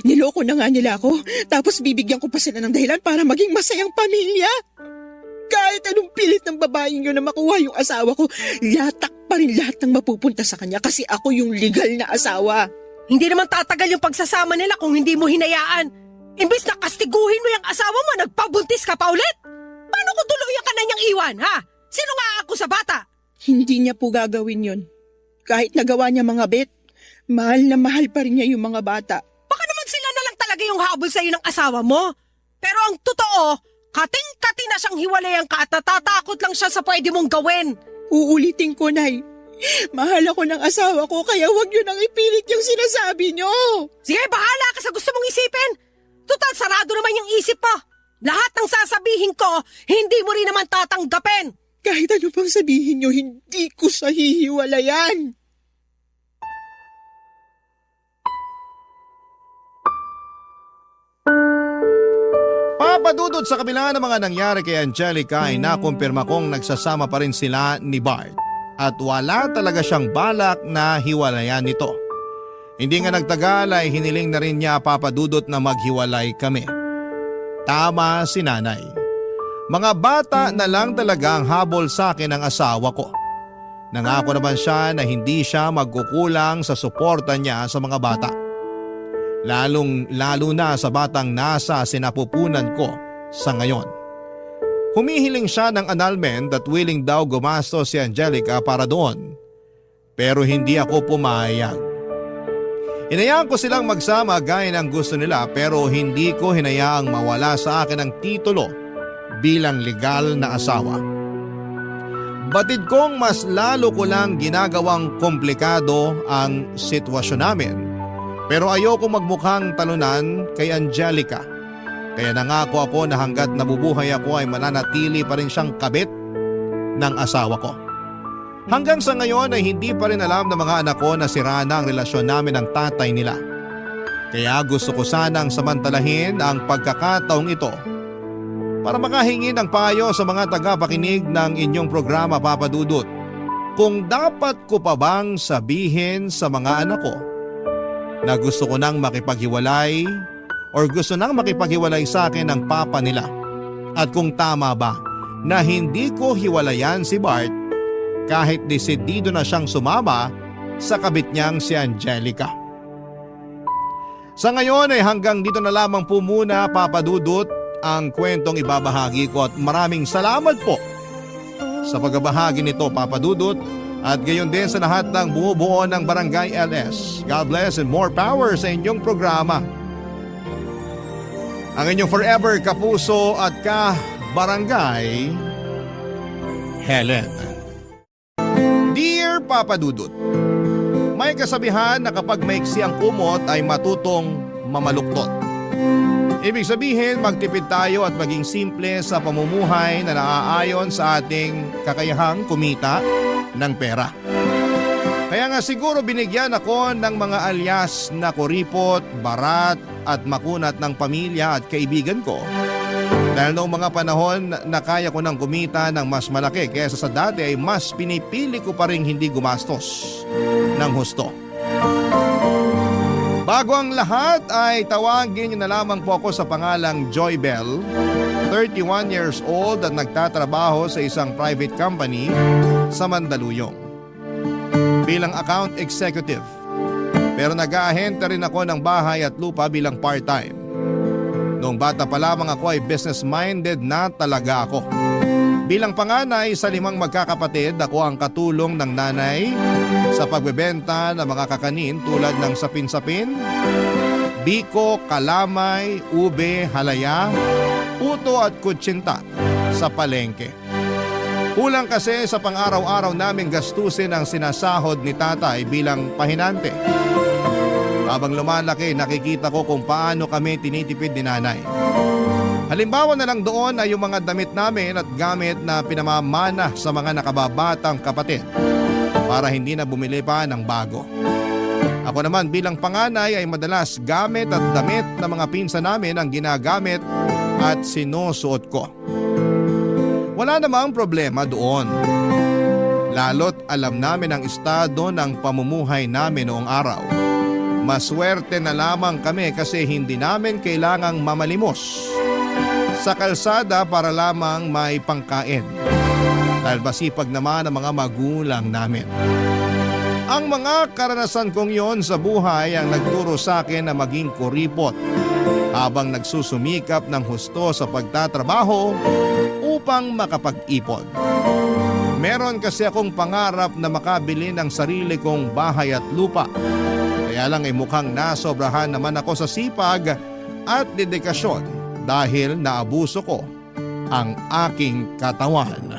Niloko na nga nila ako, tapos bibigyan ko pa sila ng dahilan para maging masayang pamilya. Kahit anong pilit ng babaeng yun na makuha yung asawa ko, latak pa rin lahat ng mapupunta sa kanya kasi ako yung legal na asawa. Hindi naman tatagal yung pagsasama nila kung hindi mo hinayaan. Imbis na kastiguhin mo yung asawa mo, nagpabuntis ka pa ulit? Paano ko tuluyan ka na niyang iwan, ha? Sino nga ako sa bata? Hindi niya po gagawin yun. Kahit nagawa niya mga bet, mahal na mahal pa rin niya yung mga bata. Baka naman sila na lang talaga yung habol sa'yo ng asawa mo. Pero ang totoo, Kating-kati na siyang hiwalayan ka at natatakot lang siya sa pwede mong gawin. Uulitin ko, Nay. Mahal ako ng asawa ko kaya huwag niyo nang ipilit yung sinasabi niyo. Sige, bahala ka sa gusto mong isipin. Total, sarado naman yung isip mo. Lahat ng sasabihin ko, hindi mo rin naman tatanggapin. Kahit ano pang sabihin niyo, hindi ko siya hihiwalayan. Papadudod sa kabila ng mga nangyari kay Angelica ay nakumpirma kong nagsasama pa rin sila ni Bart at wala talaga siyang balak na hiwalayan nito. Hindi nga nagtagal ay hiniling na rin niya Papadudot na maghiwalay kami. Tama si nanay. Mga bata na lang talaga ang habol sa akin ng asawa ko. Nangako naman siya na hindi siya magkukulang sa suporta niya sa mga bata. Lalo na sa batang nasa sinapupunan ko sa ngayon. Humihiling siya ng annulment at willing daw gumastos si Angelica para doon. Pero hindi ako pumayag. Hinayaan ko silang magsama gaya ng gusto nila pero hindi ko hinayaang mawala sa akin ang titulo bilang legal na asawa. Batid kong mas lalo ko lang ginagawang komplikado ang sitwasyon namin. Pero ayoko magmukhang talunan kay Angelica. Kaya nangako ako na hanggat nabubuhay ako ay mananatili pa rin siyang kabit ng asawa ko. Hanggang sa ngayon ay hindi pa rin alam ng mga anak ko na sira na ang relasyon namin ng tatay nila. Kaya gusto ko sanang samantalahin ang pagkakataong ito para makahingi ng payo sa mga tagapakinig ng inyong programa Papadudot. Kung dapat ko pa bang sabihin sa mga anak ko na gusto ko nang makipaghiwalay or gusto nang makipaghiwalay sa akin ng papa nila. At kung tama ba na hindi ko hiwalayan si Bart kahit desidido na siyang sumama sa kabit niyang si Angelica. Sa ngayon ay hanggang dito na lamang po muna Papadudot ang kwentong ibabahagi ko at maraming salamat po sa pagbabahagi nito Papadudot. At gayon din sa lahat ng bumubuo ng Barangay LS. God bless and more power sa inyong programa. Ang inyong forever kapuso at ka-barangay, Helen. Dear Papa Dudut, may kasabihan na kapag maiksi ang kumot ay matutong mamaluktot. Ibig sabihin magtipid tayo at maging simple sa pamumuhay na naaayon sa ating kakayahang kumita ng pera. Kaya nga siguro binigyan ako ng mga alias na kuripot, barat at makunat ng pamilya at kaibigan ko. Dahil noong mga panahon na kaya ko nang kumita ng mas malaki kaysa sa dati ay mas pinipili ko pa rin hindi gumastos ng husto. Bago ang lahat ay tawagin niyo na lamang po ako sa pangalang Joy Bell, 31 years old at nagtatrabaho sa isang private company sa Mandaluyong bilang account executive. Pero nag-aahente rin ako ng bahay at lupa bilang part-time. Noong bata pa lamang ako ay business-minded na talaga ako. Bilang panganay sa 5 magkakapatid, ako ang katulong ng nanay sa pagbebenta ng mga kakanin tulad ng sapin-sapin, biko, kalamay, ube, halaya, puto at kutsinta sa palengke. Kulang kasi sa pang-araw-araw naming gastusin ang sinasahod ni tatay bilang pahinante. Habang lumalaki, nakikita ko kung paano kami tinitipid ni nanay. Halimbawa na lang doon ay yung mga damit namin at gamit na pinamamana sa mga nakababatang kapatid para hindi na bumili pa ng bago. Ako naman bilang panganay ay madalas gamit at damit ng mga pinsan namin ang ginagamit at sinusuot ko. Wala namang problema doon. Lalo't alam namin ang estado ng pamumuhay namin noong araw. Maswerte na lamang kami kasi hindi namin kailangang mamalimos sa kalsada para lamang may pangkain. Dahil masipag naman ang mga magulang namin. Ang mga karanasan kong yon sa buhay ang nagturo sa akin na maging kuripot habang nagsusumikap ng husto sa pagtatrabaho upang makapag-ipon. Meron kasi akong pangarap na makabili ng sarili kong bahay at lupa. Kaya lang ay mukhang nasobrahan naman ako sa sipag at dedikasyon dahil naabuso ko ang aking katawan.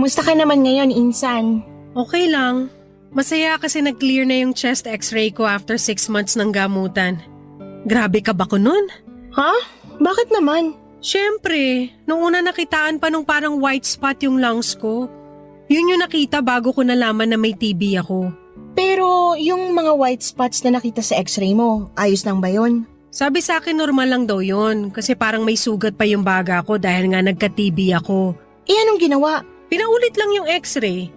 Kumusta ka naman ngayon, Insan? Okay lang. Masaya kasi nag-clear na yung chest x-ray ko after 6 months ng gamutan. Grabe ka ba ko nun? Ha? Bakit naman? Siyempre, nung una nakitaan pa nung parang white spot yung lungs ko. Yun yung nakita bago ko nalaman na may TB ako. Pero yung mga white spots na nakita sa x-ray mo, ayos lang ba yun? Sabi sa akin normal lang daw yun kasi parang may sugat pa yung baga ko dahil nga nagka-TB ako. Eh anong ginawa? Pinaulit lang yung x-ray.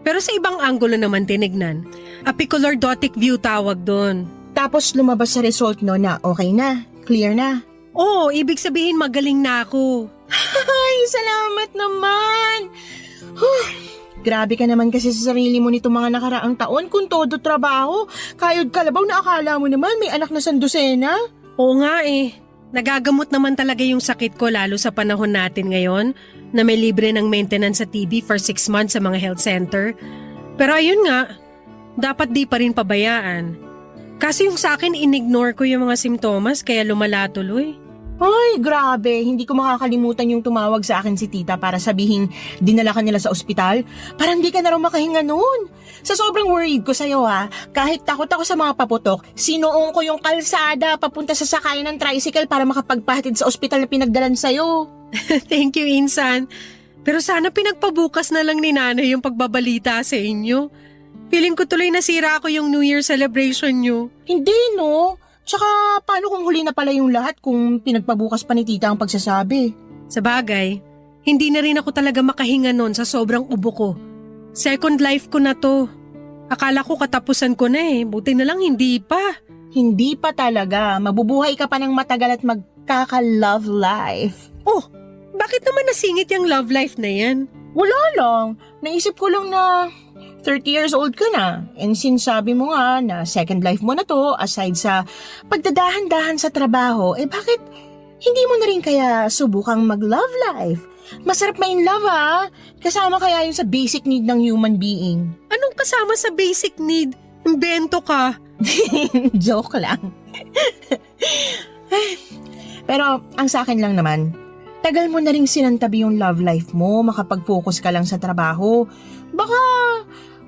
Pero sa ibang anggulo naman tinignan. Apiculordotic view tawag doon. Tapos lumabas sa result no na okay na, clear na. Oo, ibig sabihin magaling na ako. Ay, salamat naman! Grabe ka naman kasi sa sarili mo nito mga nakaraang taon kung todo trabaho. Kayod kalabaw na akala mo naman may anak na sandusena. Oo nga eh. Nagagamot naman talaga yung sakit ko lalo sa panahon natin ngayon na may libre ng maintenance sa TB for 6 months sa mga health center. Pero ayun nga, dapat di pa rin pabayaan. Kasi yung sa akin inignore ko yung mga simptomas kaya lumala tuloy. Ay, grabe. Hindi ko makakalimutan yung tumawag sa akin si tita para sabihin dinala ka nila sa ospital. Parang di ka na raw makahinga noon. Sa sobrang worried ko sa'yo kahit takot ako sa mga paputok, sinuong ko yung kalsada papunta sa sakayan ng tricycle para makapagpahatid sa ospital na pinagdalan sa'yo. Thank you, Insan. Pero sana pinagpabukas na lang ni nanay yung pagbabalita sa inyo. Feeling ko tuloy nasira ako yung New Year celebration nyo. Hindi, no? Tsaka, paano kung huli na pala yung lahat kung pinagpabukas pa ni tita ang pagsasabi? Sa bagay, hindi na rin ako talaga makahinga nun sa sobrang ubo ko. Second life ko na to. Akala ko katapusan ko na buti na lang hindi pa. Hindi pa talaga. Mabubuhay ka pa ng matagal at magkaka-love life. Oh, bakit naman nasingit yung love life na yan? Wala lang. Naisip ko lang na 30 years old ka na. And since sabi mo nga na second life mo na to, aside sa pagdadahan-dahan sa trabaho, bakit hindi mo na rin kaya subukang mag-love life? Masarap ma-in love Kasama kaya yun sa basic need ng human being. Anong kasama sa basic need? Imbento ka. Joke lang. Pero ang sa akin lang naman, tagal mo na rin sinantabi yung love life mo, makapag-focus ka lang sa trabaho. Baka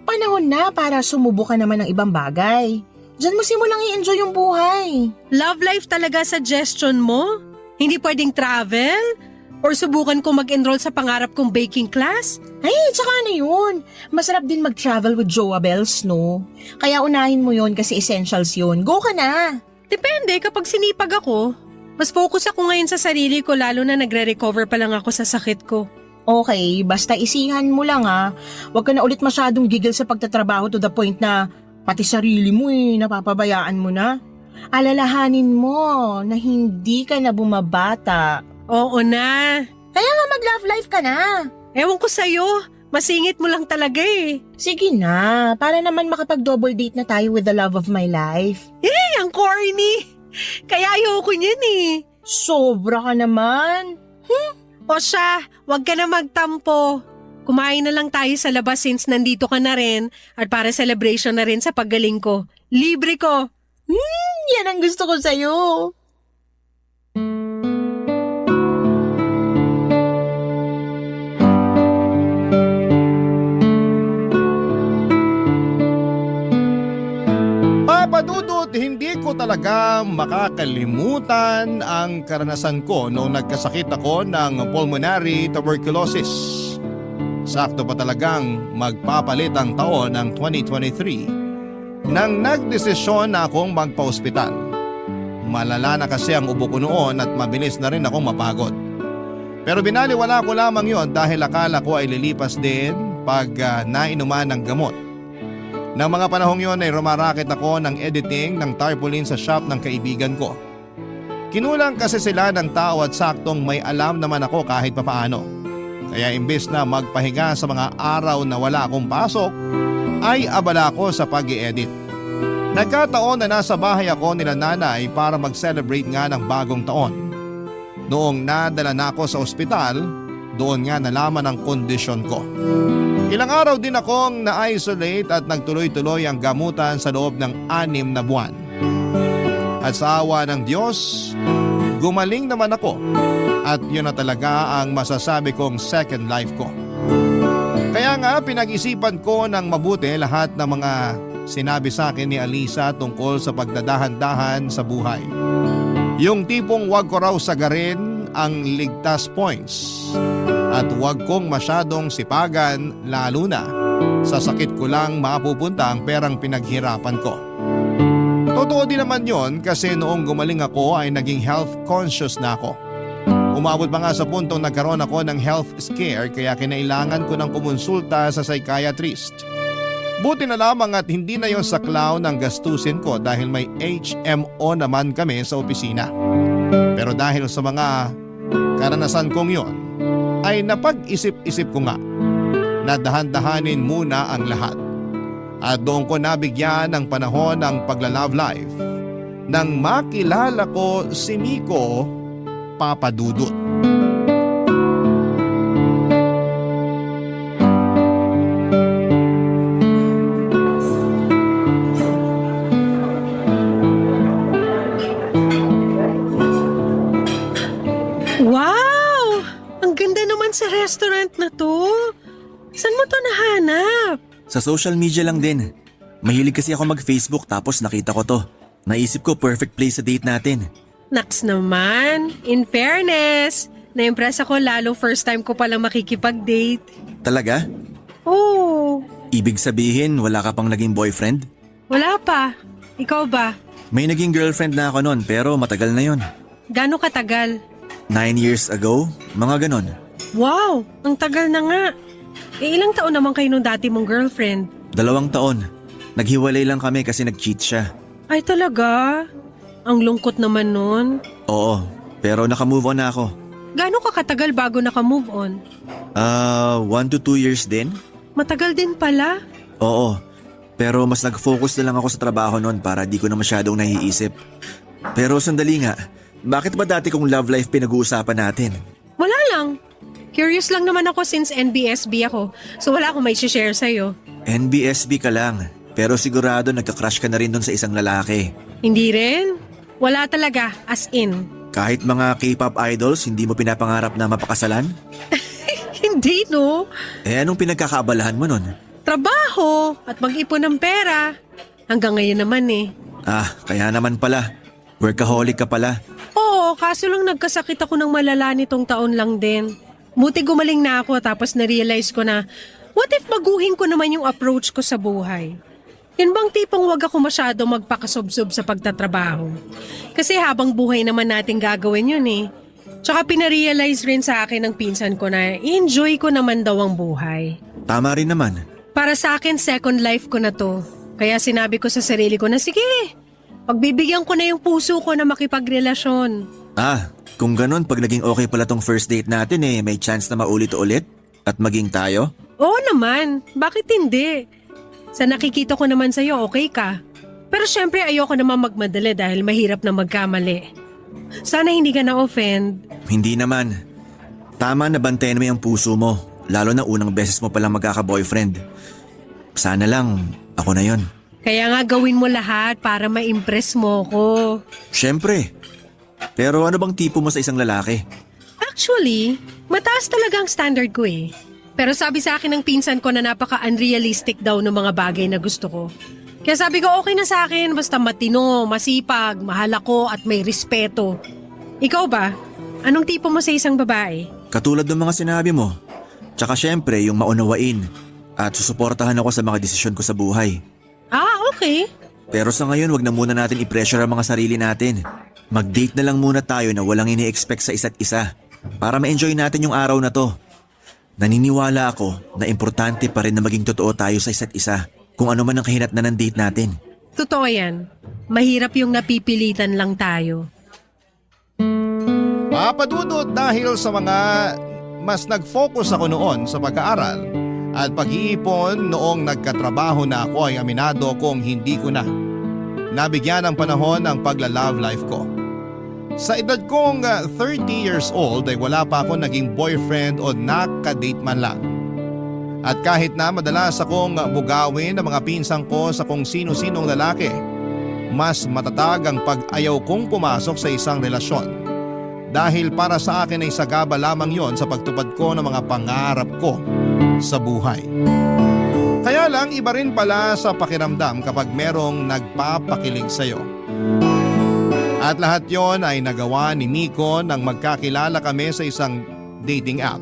panahon na para sumubo ka naman ng ibang bagay. Diyan mo simulang i-enjoy yung buhay. Love life talaga suggestion mo? Hindi pwedeng travel? Or subukan ko mag-enroll sa pangarap kong baking class? Ay, tsaka ano yun? Masarap din mag-travel with Joa Bells, no? Kaya unahin mo yun kasi essentials yun. Go ka na! Depende kapag sinipag ako. Mas focus ako ngayon sa sarili ko lalo na nagre-recover pa lang ako sa sakit ko. Okay, basta isihan mo lang Huwag ka na ulit masyadong gigil sa pagtatrabaho to the point na pati sarili mo napapabayaan mo na. Alalahanin mo na hindi ka na bumabata. Oo na. Kaya nga mag-love life ka na. Ewan ko sa'yo. Masingit mo lang talaga Sige na, para naman makapag-double date na tayo with the love of my life. Ang corny. Kaya ayoko niyan Sobra ka naman. O siya, wag ka na magtampo. Kumain na lang tayo sa labas since nandito ka na rin at para celebration na rin sa paggaling ko. Libre ko. Yan ang gusto ko sa'yo. Papadudot, hindi ko talaga makakalimutan ang karanasan ko noong nagkasakit ako ng pulmonary tuberculosis. Sakto pa talagang magpapalit ang taon ng 2023 nang nagdesisyon na akong magpa-ospital. Malala na kasi ang ubo ko noon at mabilis na rin akong mapagod. Pero binaliwala ko lamang yon dahil akala ko ay lilipas din pag nainuman ng gamot. Nang mga panahong yon ay rumaraket ako ng editing ng tarpaulin sa shop ng kaibigan ko. Kinulang kasi sila ng tao at saktong may alam naman ako kahit papaano. Kaya imbes na magpahinga sa mga araw na wala akong pasok, ay abala ko sa pag-i-edit. Nagkataon na nasa bahay ako nila nanay para mag-celebrate nga ng bagong taon. Noong nadala na ako sa ospital, doon nga nalaman ang kondisyon ko. Ilang araw din akong na-isolate at nagtuloy-tuloy ang gamutan sa loob ng 6 na buwan. At sa awa ng Diyos, gumaling naman ako at yun na talaga ang masasabi kong second life ko. Kaya nga pinag-isipan ko ng mabuti lahat ng mga sinabi sa akin ni Alisa tungkol sa pagdadahan-dahan sa buhay. Yung tipong wag ko raw sagarin ang ligtas points at wag kong masyadong sipagan lalo na sa sakit ko lang mapupunta ang perang pinaghirapan ko. Totoo din naman yon kasi noong gumaling ako ay naging health conscious na ako. Umabot pa nga sa puntong nagkaroon ako ng health scare kaya kinailangan ko ng kumonsulta sa psychiatrist. Buti na lamang at hindi na yon saklaw ng gastusin ko dahil may HMO naman kami sa opisina. Pero dahil sa mga karanasan kong yon, ay napag-isip-isip ko nga na dahan-dahanin muna ang lahat. At doon ko nabigyan ng panahon ng pagla-love life nang makilala ko si Miko Papadudut. Wow! Ang ganda naman sa restaurant na to. Saan mo to nahanap? Sa social media lang din. Mahilig kasi ako mag-Facebook tapos nakita ko to. Naisip ko perfect place sa date natin. Naks naman, in fairness, na-impress ako lalo first time ko palang makikipag-date. Talaga? Oh, Ibig sabihin wala ka pang naging boyfriend? wala pa. Ikaw ba? May naging girlfriend na ako noon pero matagal na yon. Gano'ng katagal? 9 years ago, mga ganon. Wow, ang tagal na nga. Ilang taon naman kayo nung dati mong girlfriend? 2 taon. Naghiwalay lang kami kasi nag-cheat siya. Ay talaga? Ang lungkot naman nun. Oo, pero nakamove on na ako. Gano'ng ka katagal bago naka-move on? 1 to 2 years din? Matagal din pala. Oo, pero mas nag-focus na lang ako sa trabaho noon para di ko na masyadong naiisip. Pero sandali nga, bakit ba dati kong love life pinag-uusapan natin? Wala lang. Curious lang naman ako since NBSB ako. So wala akong may share sa'yo. NBSB ka lang, pero sigurado nagka-crush ka na rin doon sa isang lalaki. Hindi rin. Wala talaga, as in. Kahit mga K-pop idols, hindi mo pinapangarap na mapakasalan? Hindi no. Eh anong pinagkakaabalahan mo nun? Trabaho at mag-ipon ng pera. Hanggang ngayon naman eh. Ah, kaya naman pala. Workaholic ka pala. Oo, kaso lang nagkasakit ako ng malala nitong taon lang din. Buti gumaling na ako tapos na-realize ko na what if baguhin ko naman yung approach ko sa buhay? Yan bang tipong wag ako masyado magpakasobsob sa pagtatrabaho? Kasi habang buhay naman natin gagawin yun eh. Tsaka pinarealize rin sa akin ng pinsan ko na enjoy ko naman daw ang buhay. Tama rin naman. Para sa akin, second life ko na to. Kaya sinabi ko sa sarili ko na sige, pagbibigyan ko na yung puso ko na makipagrelasyon. Ah, kung ganun pag naging okay pala tong first date natin may chance na maulit-ulit at maging tayo? Oo naman, bakit hindi? Sa nakikita ko naman sa'yo, okay ka. Pero syempre ayoko naman magmadali dahil mahirap na magkamali. Sana hindi ka na-offend. Hindi naman. Tama na bantayan mo yung puso mo, lalo na unang beses mo palang magkaka-boyfriend. Sana lang, ako na yon. Kaya nga gawin mo lahat para ma-impress mo ko. Siyempre. Pero ano bang tipo mo sa isang lalaki? Actually, mataas talaga ang standard ko eh. Pero sabi sa akin ng pinsan ko na napaka-unrealistic daw ng mga bagay na gusto ko. Kaya sabi ko okay na sa akin basta matino, masipag, mahal ako at may respeto. Ikaw ba? Anong tipo mo sa isang babae? Katulad ng mga sinabi mo. Tsaka syempre yung maunawain at susuportahan ako sa mga desisyon ko sa buhay. Ah, okay. Pero sa ngayon wag na muna natin i-pressure ang mga sarili natin. Mag-date na lang muna tayo na walang ini-expect sa isa't isa para ma-enjoy natin yung araw na to. Naniniwala ako na importante pa rin na maging totoo tayo sa isa't isa kung ano man ang kahinatnan ng date natin. Totoo yan. Mahirap yung napipilitan lang tayo. Papadudot dahil sa mga mas nag-focus ako noon sa pag-aaral At pag-iipon noong nagkatrabaho na ako ay aminado kong hindi ko na nabigyan ng panahon ang pagla-love life ko. Sa edad kong 30 years old ay wala pa ako naging boyfriend o nakadate man lang. At kahit na madalas akong bugawin ng mga pinsang ko sa kung sino-sinong lalaki, mas matatag ang pag-ayaw kong pumasok sa isang relasyon. Dahil para sa akin ay sagaba lamang yon sa pagtupad ko ng mga pangarap ko sa buhay. Kaya lang iba rin pala sa pakiramdam kapag merong nagpapakilig sa'yo. At lahat yon ay nagawa ni Miko nang magkakilala kami sa isang dating app.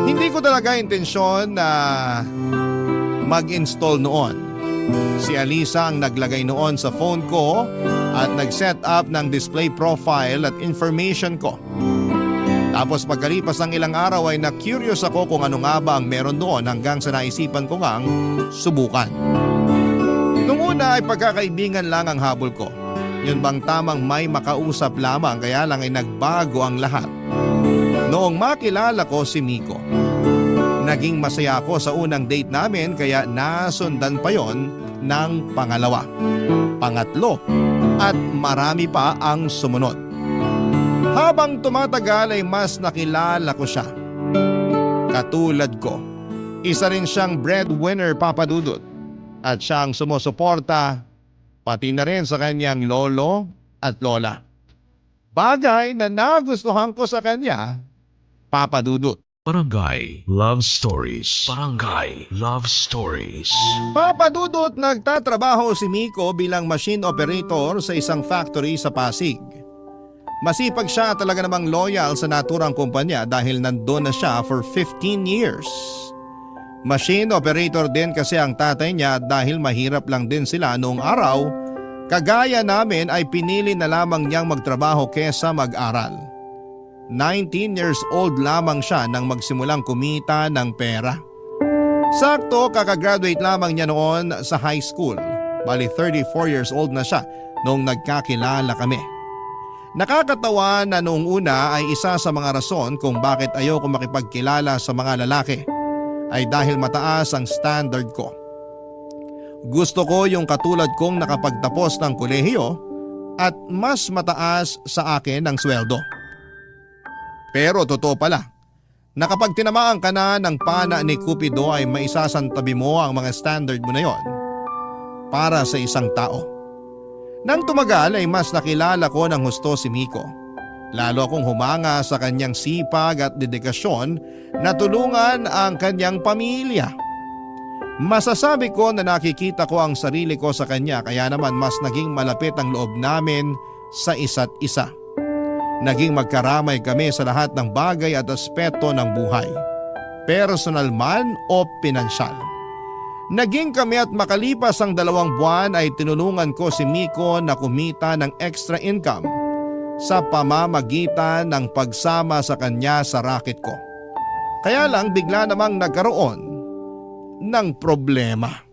Hindi ko talaga intensyon na mag-install noon. Si Alisa ang naglagay noon sa phone ko at nag-set up ng display profile at information ko. Tapos pagkalipas ng ilang araw ay na-curious ako kung ano nga ba ang meron doon hanggang sa naisipan ko ngang subukan. Nung una ay pagkakaibigan lang ang habol ko. Yun bang tamang may makausap lamang kaya lang ay nagbago ang lahat. Noong makilala ko si Miko, naging masaya ako sa unang date namin kaya nasundan pa yon ng pangalawa, pangatlo at marami pa ang sumunod. Habang tumatagal ay mas nakilala ko siya. Katulad ko, isa rin siyang breadwinner, Papa Dudut, at siyang sumusuporta pati na rin sa kanyang lolo at lola. Bagay na nagustuhan ko sa kanya, Papa Dudut. Barangay Love Stories. Barangay Love Stories. Papa Dudut, nagtatrabaho si Miko bilang machine operator sa isang factory sa Pasig. Masipag siya, talaga namang loyal sa naturang kumpanya dahil nandun na siya for 15 years. Machine operator din kasi ang tatay niya dahil mahirap lang din sila noong araw. Kagaya namin ay pinili na lamang niyang magtrabaho kesa mag-aral. 19 years old lamang siya nang magsimulang kumita ng pera. Sakto kakagraduate lamang niya noon sa high school. Bali 34 years old na siya noong nagkakilala kami. Nakakatawa na noong una ay isa sa mga rason kung bakit ayoko makipagkilala sa mga lalaki ay dahil mataas ang standard ko. Gusto ko yung katulad kong nakapagtapos ng kolehiyo at mas mataas sa akin ang sweldo. Pero totoo pala, na kapag tinamaan ka na ng pana ni Cupido ay maisasantabi mo ang mga standard mo na yon para sa isang tao. Nang tumagal ay mas nakilala ko ng husto si Miko. Lalo akong humanga sa kanyang sipag at dedikasyon na tulungan ang kanyang pamilya. Masasabi ko na nakikita ko ang sarili ko sa kanya kaya naman mas naging malapit ang loob namin sa isa't isa. Naging magkaramay kami sa lahat ng bagay at aspeto ng buhay, personal man o pinansyal. Naging kami at makalipas ang 2 buwan ay tinulungan ko si Miko na kumita ng extra income sa pamamagitan ng pagsama sa kanya sa racket ko. Kaya lang bigla namang nagkaroon ng problema.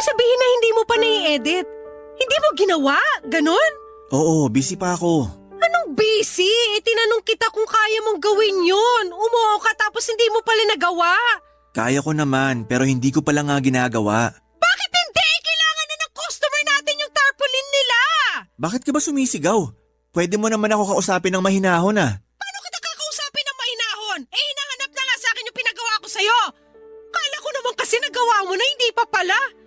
Sabihin na hindi mo pa nai-edit. Hindi mo ginawa? Ganon? Oo, busy pa ako. Anong busy? Tinanong kita kung kaya mong gawin yun. Umuo ka tapos hindi mo pala nagawa. Kaya ko naman pero hindi ko pala nga ginagawa. Bakit hindi? Kailangan na ng customer natin yung tarpaulin nila. Bakit ka ba sumisigaw? Pwede mo naman ako kausapin ng mahinahon ah. Paano kita kakausapin ng mahinahon? Hinahanap na nga sa akin yung pinagawa ko sa'yo. Kala ko naman kasi nagawa mo na hindi pa pala.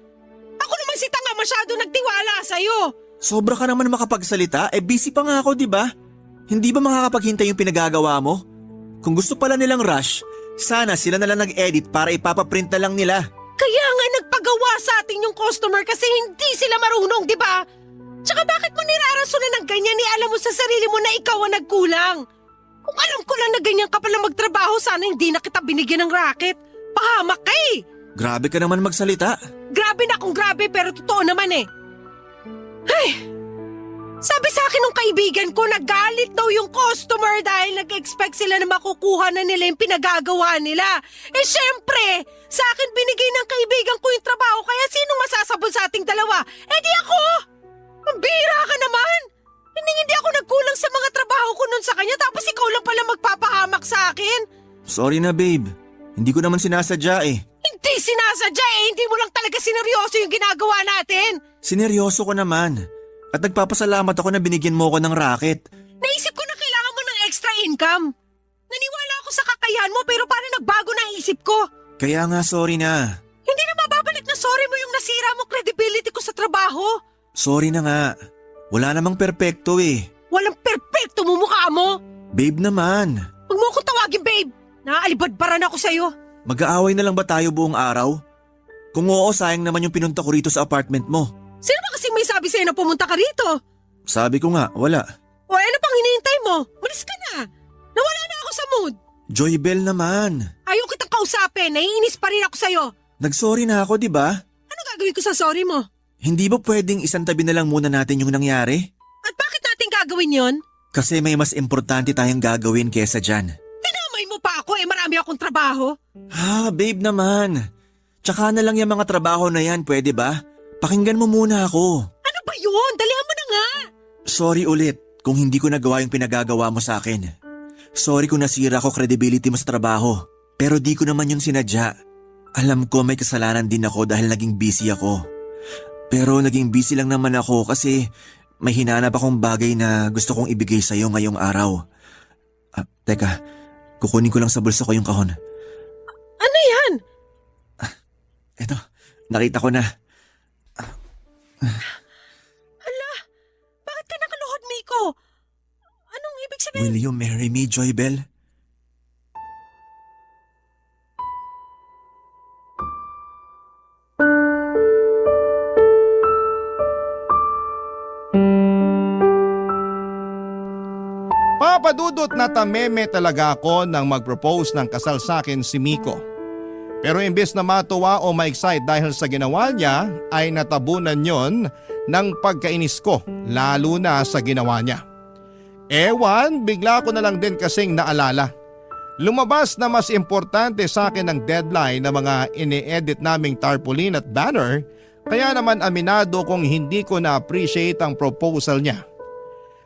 Ako naman si tanga masyado nagtiwala sa'yo. Sobra ka naman makapagsalita, busy pa nga ako, di ba? Hindi ba makakapaghintay yung pinagagawa mo? Kung gusto pala nilang rush, sana sila na lang nag-edit para ipapaprint na lang nila. Kaya nga nagpagawa sa atin yung customer kasi hindi sila marunong, di ba? Tsaka bakit mo nirarasonan ng ganyan alam mo sa sarili mo na ikaw ang nagkulang? Kung alam ko lang na ganyan ka pala magtrabaho, sana hindi na kita binigyan ng racket. Pahamak ka eh. Grabe ka naman magsalita. Grabe na kung grabe pero totoo naman eh. Ay! Sabi sa akin ng kaibigan ko, nagalit daw yung customer dahil nag-expect sila na makukuha na nila yung pinagagawa nila. Eh syempre, sa akin binigay ng kaibigan ko yung trabaho, kaya sinong masasabon sa ating dalawa? Eh di ako! Mambira ka naman! Hindi ako nagkulang sa mga trabaho ko nun sa kanya, tapos ikaw lang pala magpapahamak sa akin. Sorry na babe, hindi ko naman sinasadya eh. Hindi sinasadya eh, hindi mo lang talaga sineryoso yung ginagawa natin. Sineryoso ko naman. At nagpapasalamat ako na binigyan mo ako ng racket. Naisip ko na kailangan mo ng extra income. Naniwala ako sa kakayahan mo pero parang nagbago na ang isip ko. Kaya nga sorry na. Hindi na mababalik na sorry mo yung nasira mo credibility ko sa trabaho. Sorry na nga. Wala namang perpekto eh. Walang perpekto mo mukha mo. Babe naman. Huwag mo akong tawagin babe. Naaalibadbaran ako sa'yo. Mag-aaway na lang ba tayo buong araw? Kung oo, sayang naman yung pinunta ko rito sa apartment mo. Sino ba kasing may sabi sa'yo na pumunta ka rito? Sabi ko nga, wala. O ano pang hinihintay mo? Malis ka na. Nawala na ako sa mood. Joybel naman. Ayaw kitang kausapin. Naiinis pa rin ako sa'yo. Nagsorry na ako, di ba? Ano gagawin ko sa sorry mo? Hindi ba pwedeng isang tabi na lang muna natin yung nangyari? At bakit natin gagawin yon? Kasi may mas importante tayong gagawin kesa dyan. Tinamay mo pa ako marami akong trabaho. Babe naman. Tsaka na lang yung mga trabaho na yan, pwede ba? Pakinggan mo muna ako. Ano ba yun? Dalihan mo na nga. Sorry ulit kung hindi ko nagawa yung pinagagawa mo sa akin. Sorry kung nasira ko credibility mo sa trabaho. Pero di ko naman yun sinadya. Alam ko may kasalanan din ako dahil naging busy ako. Pero naging busy lang naman ako kasi may hinanap akong bagay na gusto kong ibigay sa'yo ngayong araw. Teka, kukunin ko lang sa bulsa ko yung kahon. Ano yan? Eto, nakita ko na. Hala, bakit ka nakaluhod, Miko? Anong ibig sabihin? Will you marry me, Joybel? Papadudot na tameme talaga ako nang mag-propose ng kasal sa akin si Miko. Pero imbes na matuwa o ma-excite dahil sa ginawa niya ay natabunan yon ng pagkainis ko lalo na sa ginawa niya. Ewan, bigla ko na lang din kasing naalala. Lumabas na mas importante sa akin ang deadline na mga ini-edit naming tarpaulin at banner, kaya naman aminado kong hindi ko na-appreciate ang proposal niya.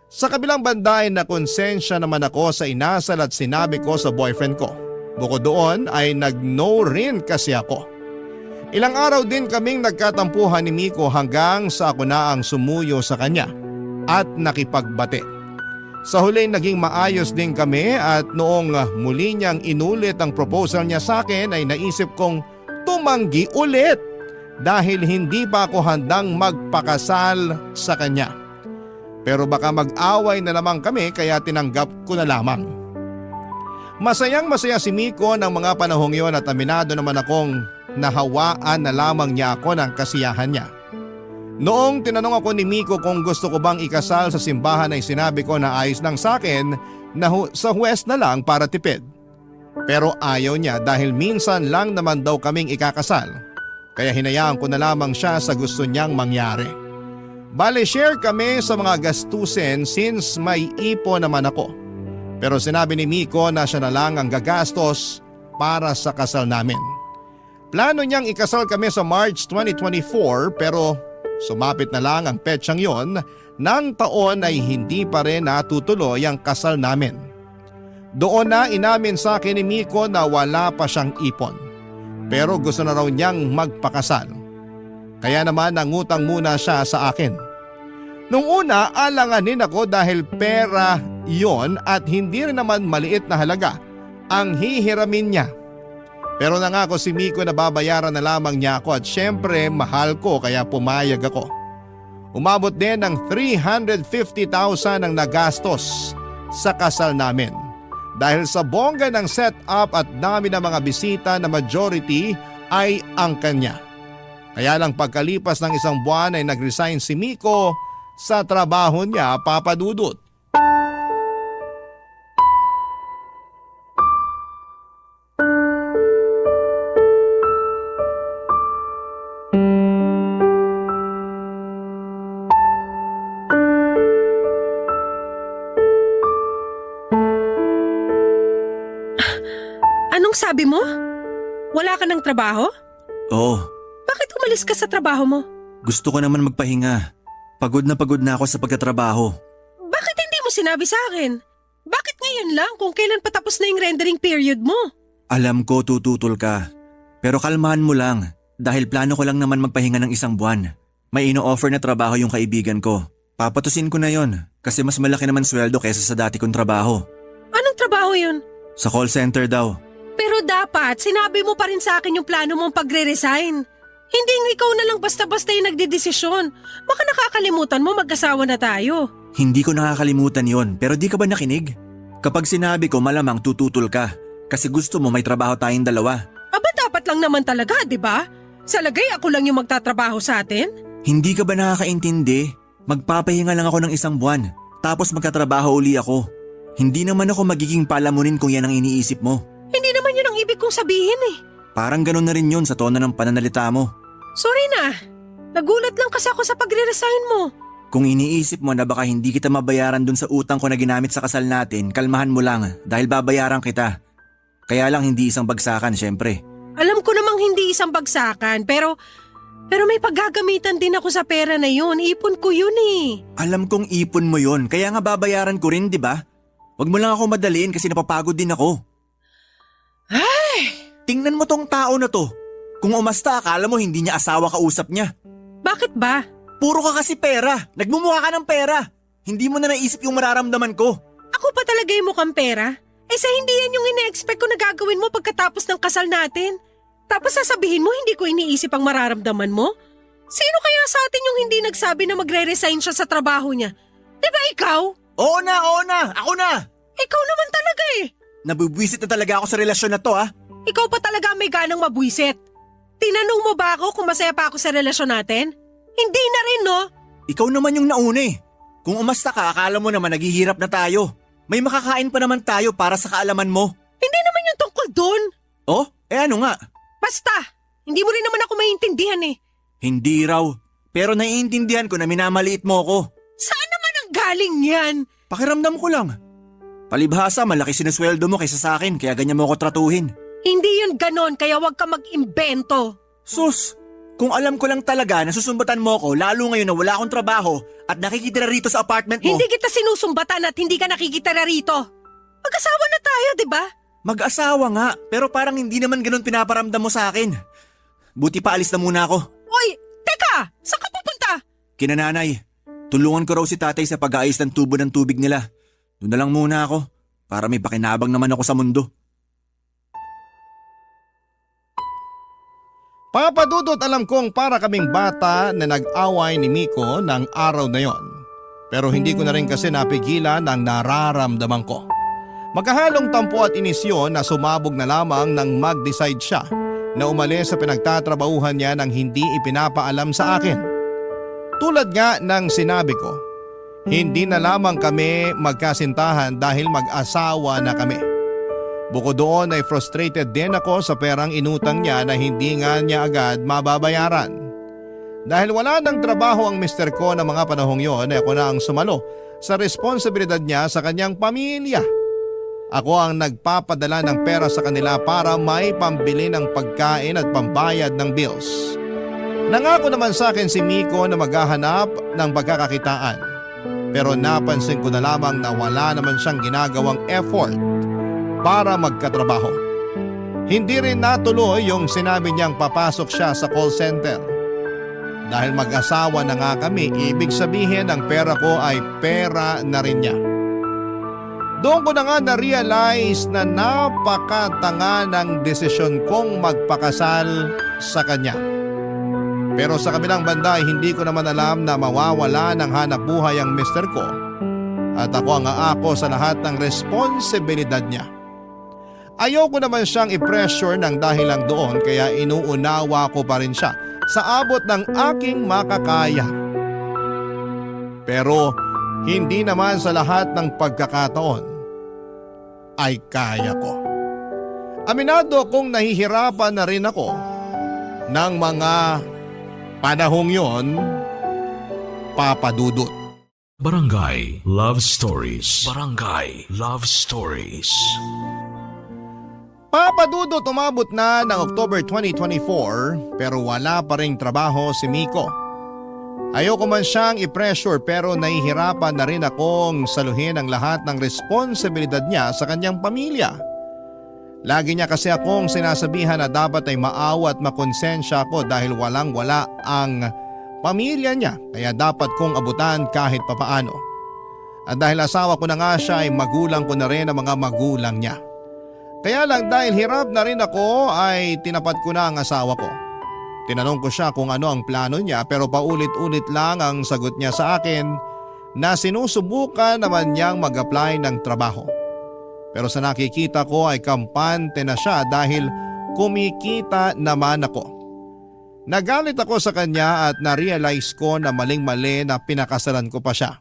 Sa kabilang banda ay nakonsensya naman ako sa inasal at sinabi ko sa boyfriend ko. Bukod doon ay nag-no rin kasi ako. Ilang araw din kaming nagkatampuhan ni Miko hanggang sa ako na ang sumuyo sa kanya at nakipagbate. Sa huli naging maayos din kami at noong muli niyang inulit ang proposal niya sa akin ay naisip kong tumanggi ulit dahil hindi pa ako handang magpakasal sa kanya. Pero baka mag-away na naman kami kaya tinanggap ko na lamang. Masayang masaya si Miko ng mga panahong yon at aminado naman akong nahawaan na lamang niya ako ng kasiyahan niya. Noong tinanong ako ni Miko kung gusto ko bang ikasal sa simbahan ay sinabi ko na ayos lang sa akin na sa huwes na lang para tipid. Pero ayaw niya dahil minsan lang naman daw kaming ikakasal. Kaya hinayaan ko na lamang siya sa gusto niyang mangyari. Bale share kami sa mga gastusin since may ipo naman ako. Pero sinabi ni Miko na siya na lang ang gagastos para sa kasal namin. Plano niyang ikasal kami sa March 2024 pero sumapit na lang ang petsang yon ng taon ay hindi pa rin natutuloy ang kasal namin. Doon na inamin sa akin ni Miko na wala pa siyang ipon. Pero gusto na raw niyang magpakasal. Kaya naman nangutang muna siya sa akin. Nung una alanganin ako dahil pera yon at hindi rin naman maliit na halaga ang hihiramin niya. Pero nangako si Miko na babayaran na lamang niya ako at syempre mahal ko kaya pumayag ako. Umabot din ng 350,000 ang nagastos sa kasal namin. Dahil sa bongga ng setup at dami ng mga bisita na majority ay ang kanya. Kaya lang pagkalipas ng isang buwan ay nag-resign si Miko sa trabaho niya, Papa Dudut. Anong sabi mo? Wala ka ng trabaho? Oo, Bakit umalis ka sa trabaho mo? gusto ko naman magpahinga. Pagod na ako sa pagtatrabaho. Bakit hindi mo sinabi sa akin? Bakit ngayon lang kung kailan patapos na yung rendering period mo? Alam ko tututol ka. Pero kalmahan mo lang dahil plano ko lang naman magpahinga ng 1 buwan. May ino-offer na trabaho yung kaibigan ko. Papatusin ko na yon kasi mas malaki naman sweldo kaysa sa dati kong trabaho. Anong trabaho yun? Sa call center daw. Pero dapat, sinabi mo pa rin sa akin yung plano mong pagre-resign. Hindi nga ikaw na lang basta-basta yung nagdedesisyon. Baka nakakalimutan mo mag-asawa na tayo. Hindi ko nakakalimutan yon pero di ka ba nakinig? Kapag sinabi ko malamang tututol ka kasi gusto mo may trabaho tayong dalawa. Aba dapat lang naman talaga, di ba? Sa lagay ako lang yung magtatrabaho sa atin. Hindi ka ba nakakaintindi? Magpapahinga lang ako ng 1 buwan tapos magkatrabaho uli ako. Hindi naman ako magiging palamunin kung yan ang iniisip mo. Hindi naman yun ang ibig kong sabihin eh. Parang ganun na rin yun sa tono ng pananalita mo. Sorry na. Nagulat lang kasi ako sa pagre-resign mo. Kung iniisip mo na baka hindi kita mabayaran dun sa utang ko na ginamit sa kasal natin, kalmahan mo lang dahil babayaran kita. Kaya lang hindi isang bagsakan syempre. Alam ko namang hindi isang bagsakan pero may paggagamitan din ako sa pera na yun. Ipon ko yun eh. Alam kong ipon mo yun kaya nga babayaran ko rin, di ba? Wag mo lang ako madaliin kasi napapagod din ako. Tingnan mo tong tao na to. Kung umasta akala mo hindi niya asawa kausap niya. Bakit ba? Puro ka kasi pera. Nagmumukha ka ng pera. Hindi mo na naisip yung mararamdaman ko. Ako pa talaga yung mukhang pera? Eh sa hindi yan yung ine-expect ko na gagawin mo pagkatapos ng kasal natin. Tapos sasabihin mo hindi ko iniisip ang mararamdaman mo? Sino kaya sa atin yung hindi nagsabi na magre-resign siya sa trabaho niya? Diba ikaw? Oo na. Ako na. Ikaw naman talaga eh. Nabubwisit na talaga ako sa relasyon na to ah. Ikaw pa talaga may ganang mabwisit. Tinanong mo ba ako kung masaya pa ako sa relasyon natin? Hindi na rin no? Ikaw naman yung nauna eh. Kung umasta ka, akala mo naman naghihirap na tayo. May makakain pa naman tayo para sa kaalaman mo. Hindi naman yung tungkol dun. Oh, ano nga? Basta, hindi mo rin naman ako maintindihan eh. Hindi raw. Pero naiintindihan ko na minamaliit mo ako. Saan naman ang galing yan? Pakiramdam ko lang. Palibhasa, malaki sinusweldo mo kaysa sa akin kaya ganyan mo ako tratuhin. Hindi yun ganon kaya wag ka mag-imbento. Sus, kung alam ko lang talaga na susumbatan mo ako lalo ngayon na wala akong trabaho at nakikitira rito sa apartment mo. Hindi kita sinusumbatan at hindi ka nakikitira rito. Mag-asawa na tayo, di ba? Mag-asawa nga, pero parang hindi naman ganun pinaparamdam mo sa akin. Buti pa alis na muna ako. Oy, teka! Saan ka pupunta? Kina nanay, tulungan ko raw si tatay sa pag-aayos ng tubo ng tubig nila. Doon na lang muna ako para may pakinabang naman ako sa mundo. Papadudot alam kong para kaming bata na nag-away ni Miko ng araw na yon. Pero hindi ko na rin kasi napigilan ang nararamdaman ko. Magkahalong tampo at inisyon na sumabog na lamang nang mag-decide siya na umalis sa pinagtatrabahuhan niya nang hindi ipinapaalam sa akin. Tulad nga ng sinabi ko, hindi na lamang kami magkasintahan dahil mag-asawa na kami. Bukod doon ay frustrated din ako sa perang inutang niya na hindi nga niya agad mababayaran. Dahil wala nang trabaho ang mister ko na mga panahong yon ay ako na ang sumalo sa responsibilidad niya sa kanyang pamilya. Ako ang nagpapadala ng pera sa kanila para may pambili ng pagkain at pambayad ng bills. Nangako naman sa akin si Miko na maghahanap ng pagkakakitaan. Pero napansin ko na lamang na wala naman siyang ginagawang effort para magkatrabaho. Hindi rin natuloy yung sinabi niyang papasok siya sa call center. Dahil mag-asawa na nga kami, ibig sabihin ang pera ko ay pera na rin niya. Doon ko na nga na-realize na napakatanga ng desisyon kong magpakasal sa kanya. Pero sa kabilang banda ay hindi ko naman alam na mawawala ng hanap buhay ang mister ko at ako ang aako sa lahat ng responsibilidad niya. Ayoko naman siyang i-pressure ng dahilang doon kaya inuunawa ko pa rin siya sa abot ng aking makakaya. Pero hindi naman sa lahat ng pagkakataon ay kaya ko. Aminado kong nahihirapan na rin ako ng mga panahong yon, papadudot. Barangay Love Stories. Barangay Love Stories. Papadudot umabot na ng October 2024 pero wala pa ring trabaho si Miko. Ayoko man siyang i-pressure pero nahihirapan na rin akong saluhin ang lahat ng responsibilidad niya sa kanyang pamilya. Lagi niya kasi akong sinasabihan na dapat ay maawa at makonsensya ako dahil walang-wala ang pamilya niya kaya dapat kong abutan kahit papaano. At dahil asawa ko na nga siya ay magulang ko na rin ang mga magulang niya. Kaya lang dahil hirap na rin ako ay tinapat ko na ang asawa ko. Tinanong ko siya kung ano ang plano niya pero paulit-ulit lang ang sagot niya sa akin na sinusubukan naman niyang mag-apply ng trabaho. Pero sa nakikita ko ay kampante na siya dahil kumikita naman ako. Nagalit ako sa kanya at na-realize ko na maling-mali na pinakasalan ko pa siya.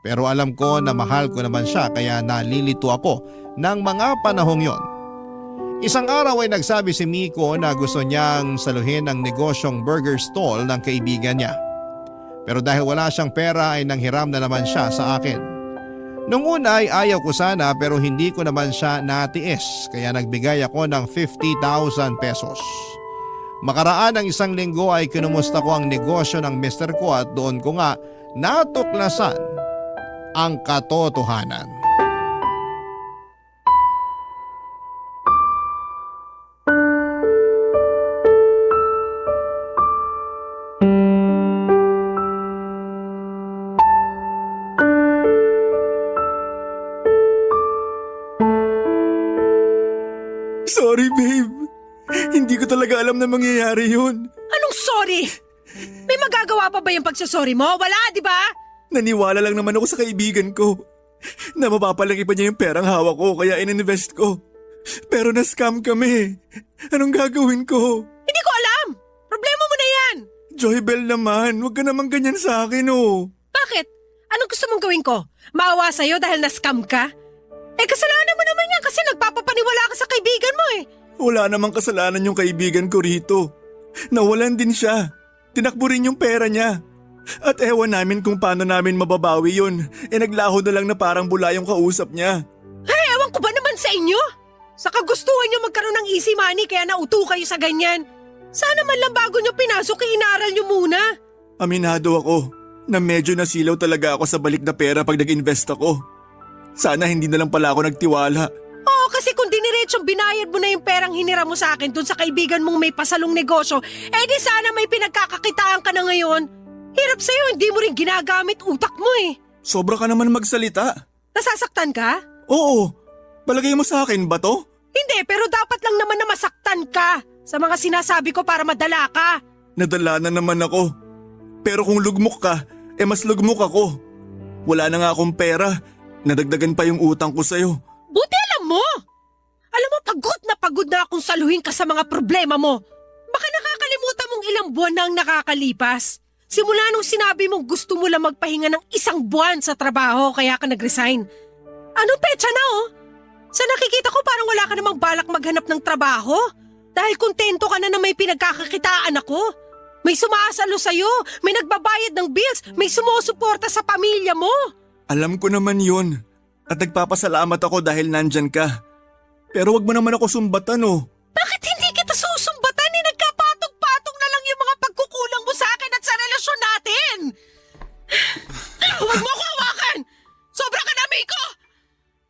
Pero alam ko na mahal ko naman siya kaya nalilito ako ng mga panahong yon. Isang araw ay nagsabi si Miko na gusto niyang saluhin ang negosyong burger stall ng kaibigan niya. Pero dahil wala siyang pera ay nanghiram na naman siya sa akin. Nung una ay ayaw ko sana pero hindi ko naman siya natiis kaya nagbigay ako ng 50,000 pesos. Makaraan ng isang linggo ay kinumusta ko ang negosyo ng mister ko at doon ko nga natuklasan ang katotohanan. Sorry babe, hindi ko talaga alam na mangyayari yun. Anong sorry? May magagawa pa ba yung pagsasorry mo? Wala, di ba? Naniwala lang naman ako sa kaibigan ko na mapapalaki pa niya yung perang hawak ko kaya ininvest ko. Pero na-scam kami. Anong gagawin ko? Hindi ko alam. Problema mo na yan. Joybel naman, huwag ka naman ganyan sa akin oh. Bakit? Anong gusto mong gawin ko? Maawa sa'yo dahil na-scam ka? Eh kasalanan mo naman yan kasi nagpapapaniwala ka sa kaibigan mo eh. Wala namang kasalanan yung kaibigan ko rito. Nawalan din siya. Tinakbo rin yung pera niya. At ewan namin kung paano namin mababawi yun. Naglaho na lang na parang bula yung kausap niya. Ay, ewan ko ba naman sa inyo? Sa kagustuhan nyo magkaroon ng easy money kaya nauto kayo sa ganyan. Sana man lang bago nyo pinasok inaaral nyo muna. Aminado ako na medyo nasilaw talaga ako sa balik na pera pag nag-invest ako. Sana hindi na lang pala ako nagtiwala. Oo, kasi kung diniretsyong binayad mo na yung perang hiniram mo sa akin dun sa kaibigan mong may pasalong negosyo, eh di sana may pinagkakakitaan ka na ngayon. Hirap sa'yo, hindi mo rin ginagamit utak mo eh. Sobra ka naman magsalita. Nasasaktan ka? Oo, palagay mo sa akin ba to? Hindi, pero dapat lang naman na masaktan ka sa mga sinasabi ko para madala ka. Nadala na naman ako. Pero kung lugmok ka, mas lugmok ako. Wala na nga akong pera. Nadagdagan pa yung utang ko sa'yo. Buti alam mo! Alam mo, pagod na akong saluhin ka sa mga problema mo. Baka nakakalimutan mong ilang buwan na ang nakakalipas. Simula nung sinabi mong gusto mo lang magpahinga ng 1 buwan sa trabaho kaya ka nag-resign. Anong petsa na oh? Sa nakikita ko parang wala ka namang balak maghanap ng trabaho. Dahil kontento ka na may pinagkakakitaan ako. May sumasalo sa'yo, may nagbabayad ng bills, may sumusuporta sa pamilya mo. Alam ko naman yun. At nagpapasalamat ako dahil nandyan ka. Pero wag mo naman ako sumbatan oh. Bakit hindi kita susumbatan ni nagkapatong-patong na lang yung mga pagkukulang mo sa akin at sa relasyon natin? Huwag mo ko hawakan! Sobra ka na, Miko!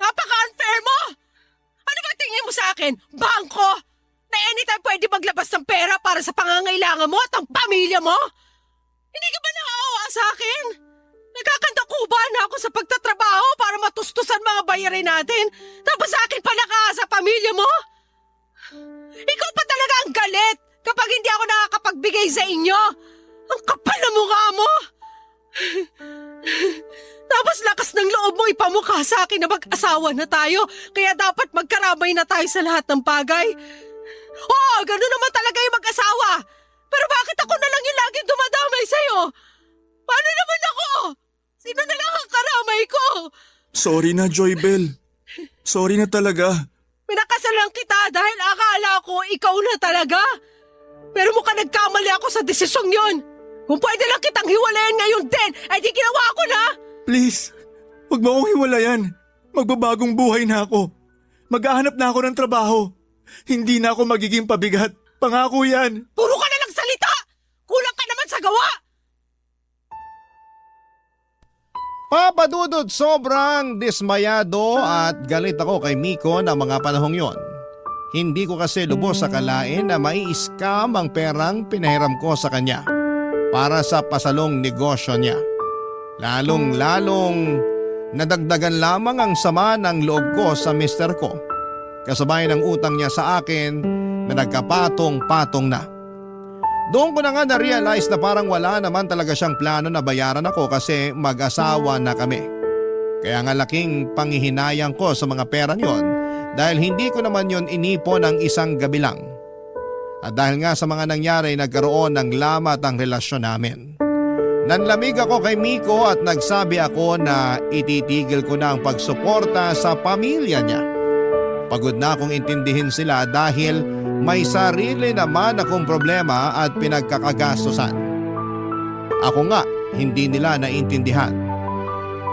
Napaka-unfair mo! Ano ba tingin mo sa akin? Bangko? Na anytime pwede maglabas ng pera para sa pangangailangan mo at ang pamilya mo? Hindi ka ba nakaawa sa akin? Nagkakandakuba na ako sa pagtatrabaho para matustusan mga bayarin natin. Tapos sa akin pa nakaasa pamilya mo? Ikaw pa talaga ang galit kapag hindi ako nakakapagbigay sa inyo. Ang kapal na mukha mo. Tapos lakas ng loob mo ipamukha sa akin na mag-asawa na tayo. Kaya dapat magkaramay na tayo sa lahat ng bagay. Oo, gano'n naman talaga yung mag-asawa. Pero bakit ako na lang yung laging dumadamay sa'yo? Paano naman ako? Sino na lang ang karamay ko? Sorry na, Joybel. Sorry na talaga. Pinakasalan kita dahil akala ko ikaw na talaga. Pero mukhang nagkamali ako sa desisyong yon. Kung pwede lang kitang hiwalayan ngayon din, ay di ginawa ko na. Please, wag mo akong hiwalayan. Magbabagong buhay na ako. Maghahanap na ako ng trabaho. Hindi na ako magiging pabigat. Pangako yan. Puro ka na lang salita! Kulang ka naman sa gawa! Papa Dudut, sobrang dismayado at galit ako kay Miko na mga panahong yon. Hindi ko kasi lubos sa kalain na mai-scam ang perang pinahiram ko sa kanya para sa pasalong negosyo niya. Lalong nadagdagan lamang ang sama ng loob ko sa mister ko. Kasabay ng utang niya sa akin na nagkapatong-patong na. Doon ko na nga na-realize na parang wala naman talaga siyang plano na bayaran ako kasi mag-asawa na kami. Kaya nga laking panghihinayang ko sa mga pera niyon dahil hindi ko naman yon inipon ng isang gabi lang. At dahil nga sa mga nangyari nagkaroon ng lamat ang relasyon namin. Nanlamig ako kay Miko at nagsabi ako na ititigil ko na ang pagsuporta sa pamilya niya. Pagod na akong intindihin sila dahil may sarili naman akong problema at pinagkakagastusan. Ako nga, hindi nila naintindihan.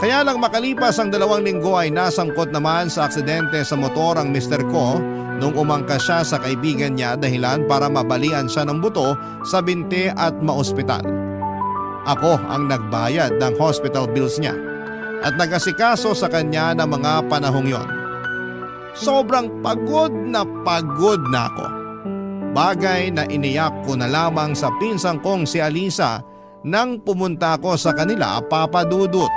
Kaya lang makalipas ang 2 linggo ay nasangkot naman sa aksidente sa motor ang mister ko nung umangkas siya sa kaibigan niya dahilan para mabalian siya ng buto sa binti at maospital. Ako ang nagbayad ng hospital bills niya at nag-asikaso sa kanya ng mga panahong yon. Sobrang pagod na ako. Bagay na iniyak ko na lamang sa pinsang kong si Alisa nang pumunta ko sa kanila, Papa Dudut.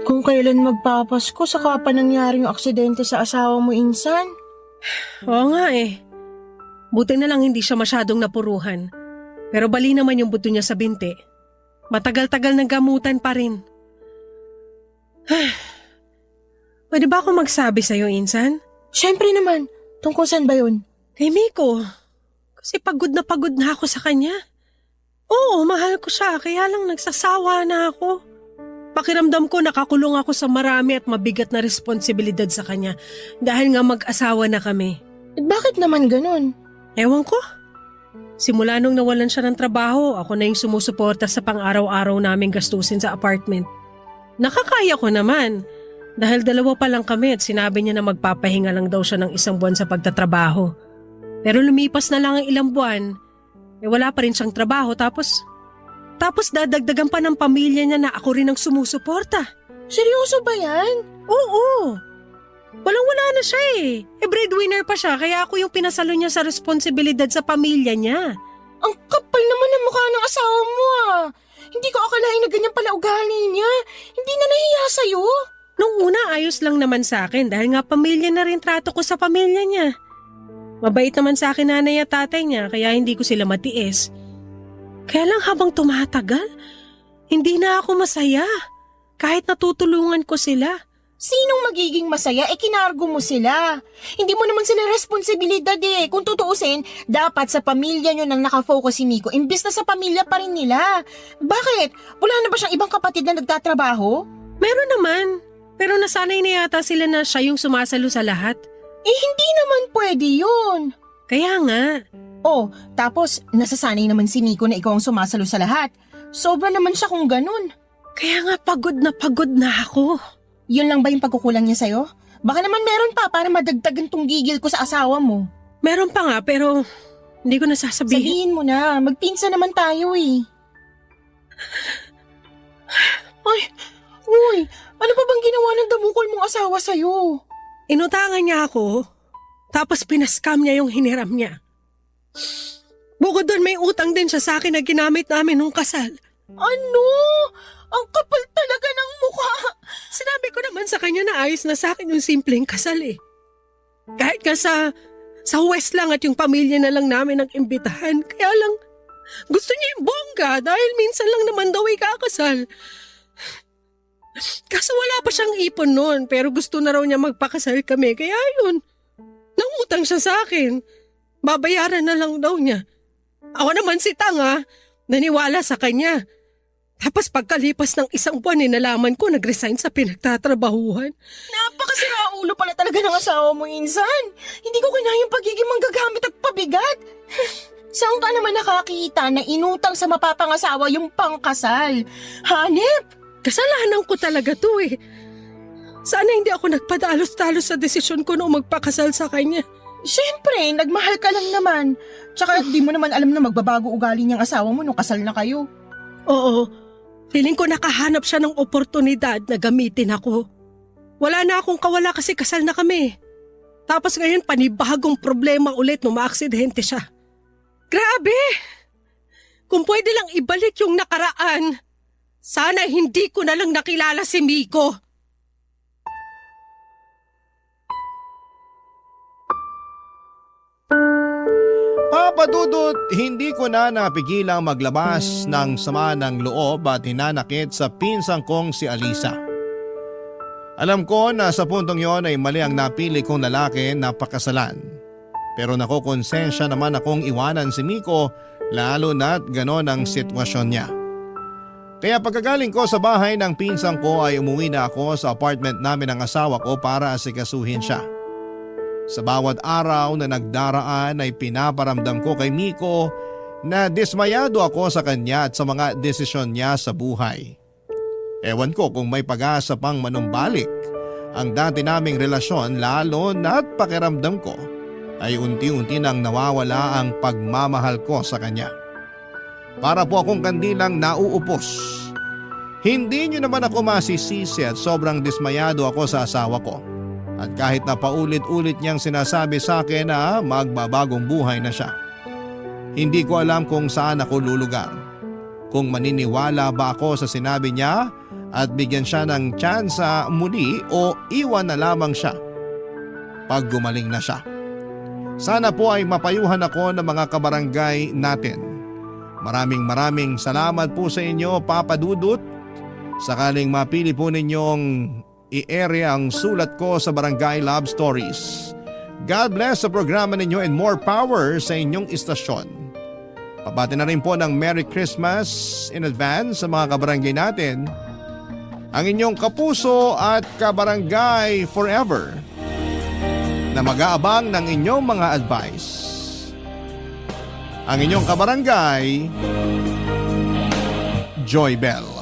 Kung kailan magpapasko, saka pa nangyari yung aksidente sa asawa mo, Insan. Oo nga eh. Buti na lang hindi siya masyadong napuruhan. Pero bali naman yung buto niya sa binti. Matagal-tagal ng gamutan pa rin. Pwede ba ako magsabi sa'yo, Insan? Siyempre naman. Tungkol saan ba yun? Kay Miko. Kasi pagod na ako sa kanya. Oo, mahal ko siya. Kaya lang nagsasawa na ako. Pakiramdam ko nakakulong ako sa marami at mabigat na responsibilidad sa kanya dahil nga mag-asawa na kami. Bakit naman ganun? Ewan ko. Simula nung nawalan siya ng trabaho, ako na yung sumusuporta sa pang-araw-araw naming gastusin sa apartment. Nakakaya ko naman dahil 2 pa lang kami at sinabi niya na magpapahinga lang daw siya ng 1 buwan sa pagtatrabaho. Pero lumipas na lang ang ilang buwan, wala pa rin siyang trabaho tapos dadagdagan pa ng pamilya niya na ako rin ang sumusuporta. Seryoso ba yan? Oo. Walang-wala na siya eh. Breadwinner pa siya kaya ako yung pinasalo niya sa responsibilidad sa pamilya niya. Ang kapal naman ng mukha ng asawa mo ah. Hindi ko akalain na ganyan pala ugali niya. Hindi na nahiya sa'yo. Nung una ayos lang naman sa akin dahil nga pamilya na rin trato ko sa pamilya niya. Mabait naman sa akin nanay at tatay niya kaya hindi ko sila matiis. Kaya lang habang tumatagal, hindi na ako masaya. Kahit natutulungan ko sila. Sinong magiging masaya? Kinargo mo sila. Hindi mo naman sila responsibilidad eh. Kung tutuusin, dapat sa pamilya nyo nang nakafocus si Miko, imbis na sa pamilya pa rin nila. Bakit? Wala na ba siyang ibang kapatid na nagtatrabaho? Meron naman. Pero nasanay na yata sila na siya yung sumasalo sa lahat. Hindi naman pwede yun. Kaya nga. Oh, tapos nasasanay naman si Miko na ikaw ang sumasalo sa lahat. Sobra naman siya kung ganun. Kaya nga pagod na ako. Yun lang ba yung pagkukulang niya sa'yo? Baka naman meron pa para madagdagan tong gigil ko sa asawa mo. Meron pa nga pero hindi ko nasasabihin. Sabihin mo na, magpinsa naman tayo eh. Ay, uy, ano pa bang ginawa ng damukol mong asawa sa'yo? Inutangan niya ako, tapos pinaskam niya yung hiniram niya. Bukod doon may utang din siya sa akin na ginamit namin nung kasal. Ano? Ang kapal talaga ng mukha. Sinabi ko naman sa kanya na ayos na sa akin yung simpleng kasal eh. Kahit ka sa West lang at yung pamilya na lang namin ang imbitahan. Kaya lang, gusto niya yung bongga dahil minsan lang naman daw ikakasal. Kaso wala pa siyang ipon noon pero gusto na raw niya magpakasal kami. Kaya yun, nangutang siya sa akin. Babayaran na lang daw niya. Ako naman si tanga, naniwala sa kanya. Tapos pagkalipas ng isang buwan, nalaman ko nag-resign sa pinagtatrabahuhan. Napakasira ulo pala talaga ng asawa mo, Insan. Hindi ko kinayang pagiging manggagamit at pabigat. Saan ka naman nakakita na inutang sa mapapangasawa yung pangkasal? Hanep! Kasalanan ko talaga to eh. Sana hindi ako nagpadalos-dalos sa desisyon ko noong magpakasal sa kanya. Siyempre, nagmahal ka lang naman. Tsaka di mo naman alam na magbabago ugali niyang asawa mo nung kasal na kayo. Oo, feeling ko nakahanap siya ng oportunidad na gamitin ako. Wala na akong kawala kasi kasal na kami. Tapos ngayon panibagong problema ulit nung maaksidente siya. Grabe! Kung pwede lang ibalik yung nakaraan, sana hindi ko na lang nakilala si Miko. Papa Dudut, hindi ko na napigilang maglabas ng sama ng loob at hinanakit sa pinsang kong si Alisa. Alam ko na sa puntong yon ay mali ang napili kong lalaki na pakasalan. Pero nakokonsensya naman akong iwanan si Miko lalo na't ganon ang sitwasyon niya. Kaya pagkagaling ko sa bahay ng pinsang ko ay umuwi na ako sa apartment namin ng asawa ko para asikasuhin siya. Sa bawat araw na nagdaraan ay pinaparamdam ko kay Miko na dismayado ako sa kanya at sa mga desisyon niya sa buhay. Ewan ko kung may pag-asa pang manumbalik ang dati naming relasyon lalo na't pakiramdam ko ay unti-unti nang nawawala ang pagmamahal ko sa kanya. Para po akong kandilang nauupos. Hindi niyo naman ako masisisi at sobrang dismayado ako sa asawa ko. At kahit na paulit-ulit niyang sinasabi sa akin na magbabagong buhay na siya. Hindi ko alam kung saan ako lulugar. Kung maniniwala ba ako sa sinabi niya at bigyan siya ng tsansa muli o iwan na lamang siya pag gumaling na siya. Sana po ay mapayuhan ako ng mga kabarangay natin. Maraming salamat po sa inyo, Papa Dudut. Sakaling mapili po ninyong i-area ang sulat ko sa Barangay Love Stories. God bless sa programa ninyo and more power sa inyong istasyon. Pabati na rin po ng Merry Christmas in advance sa mga kabarangay natin. Ang inyong kapuso at kabarangay forever na mag-aabang ng inyong mga advice. Ang inyong kabarangay, Joy Bell.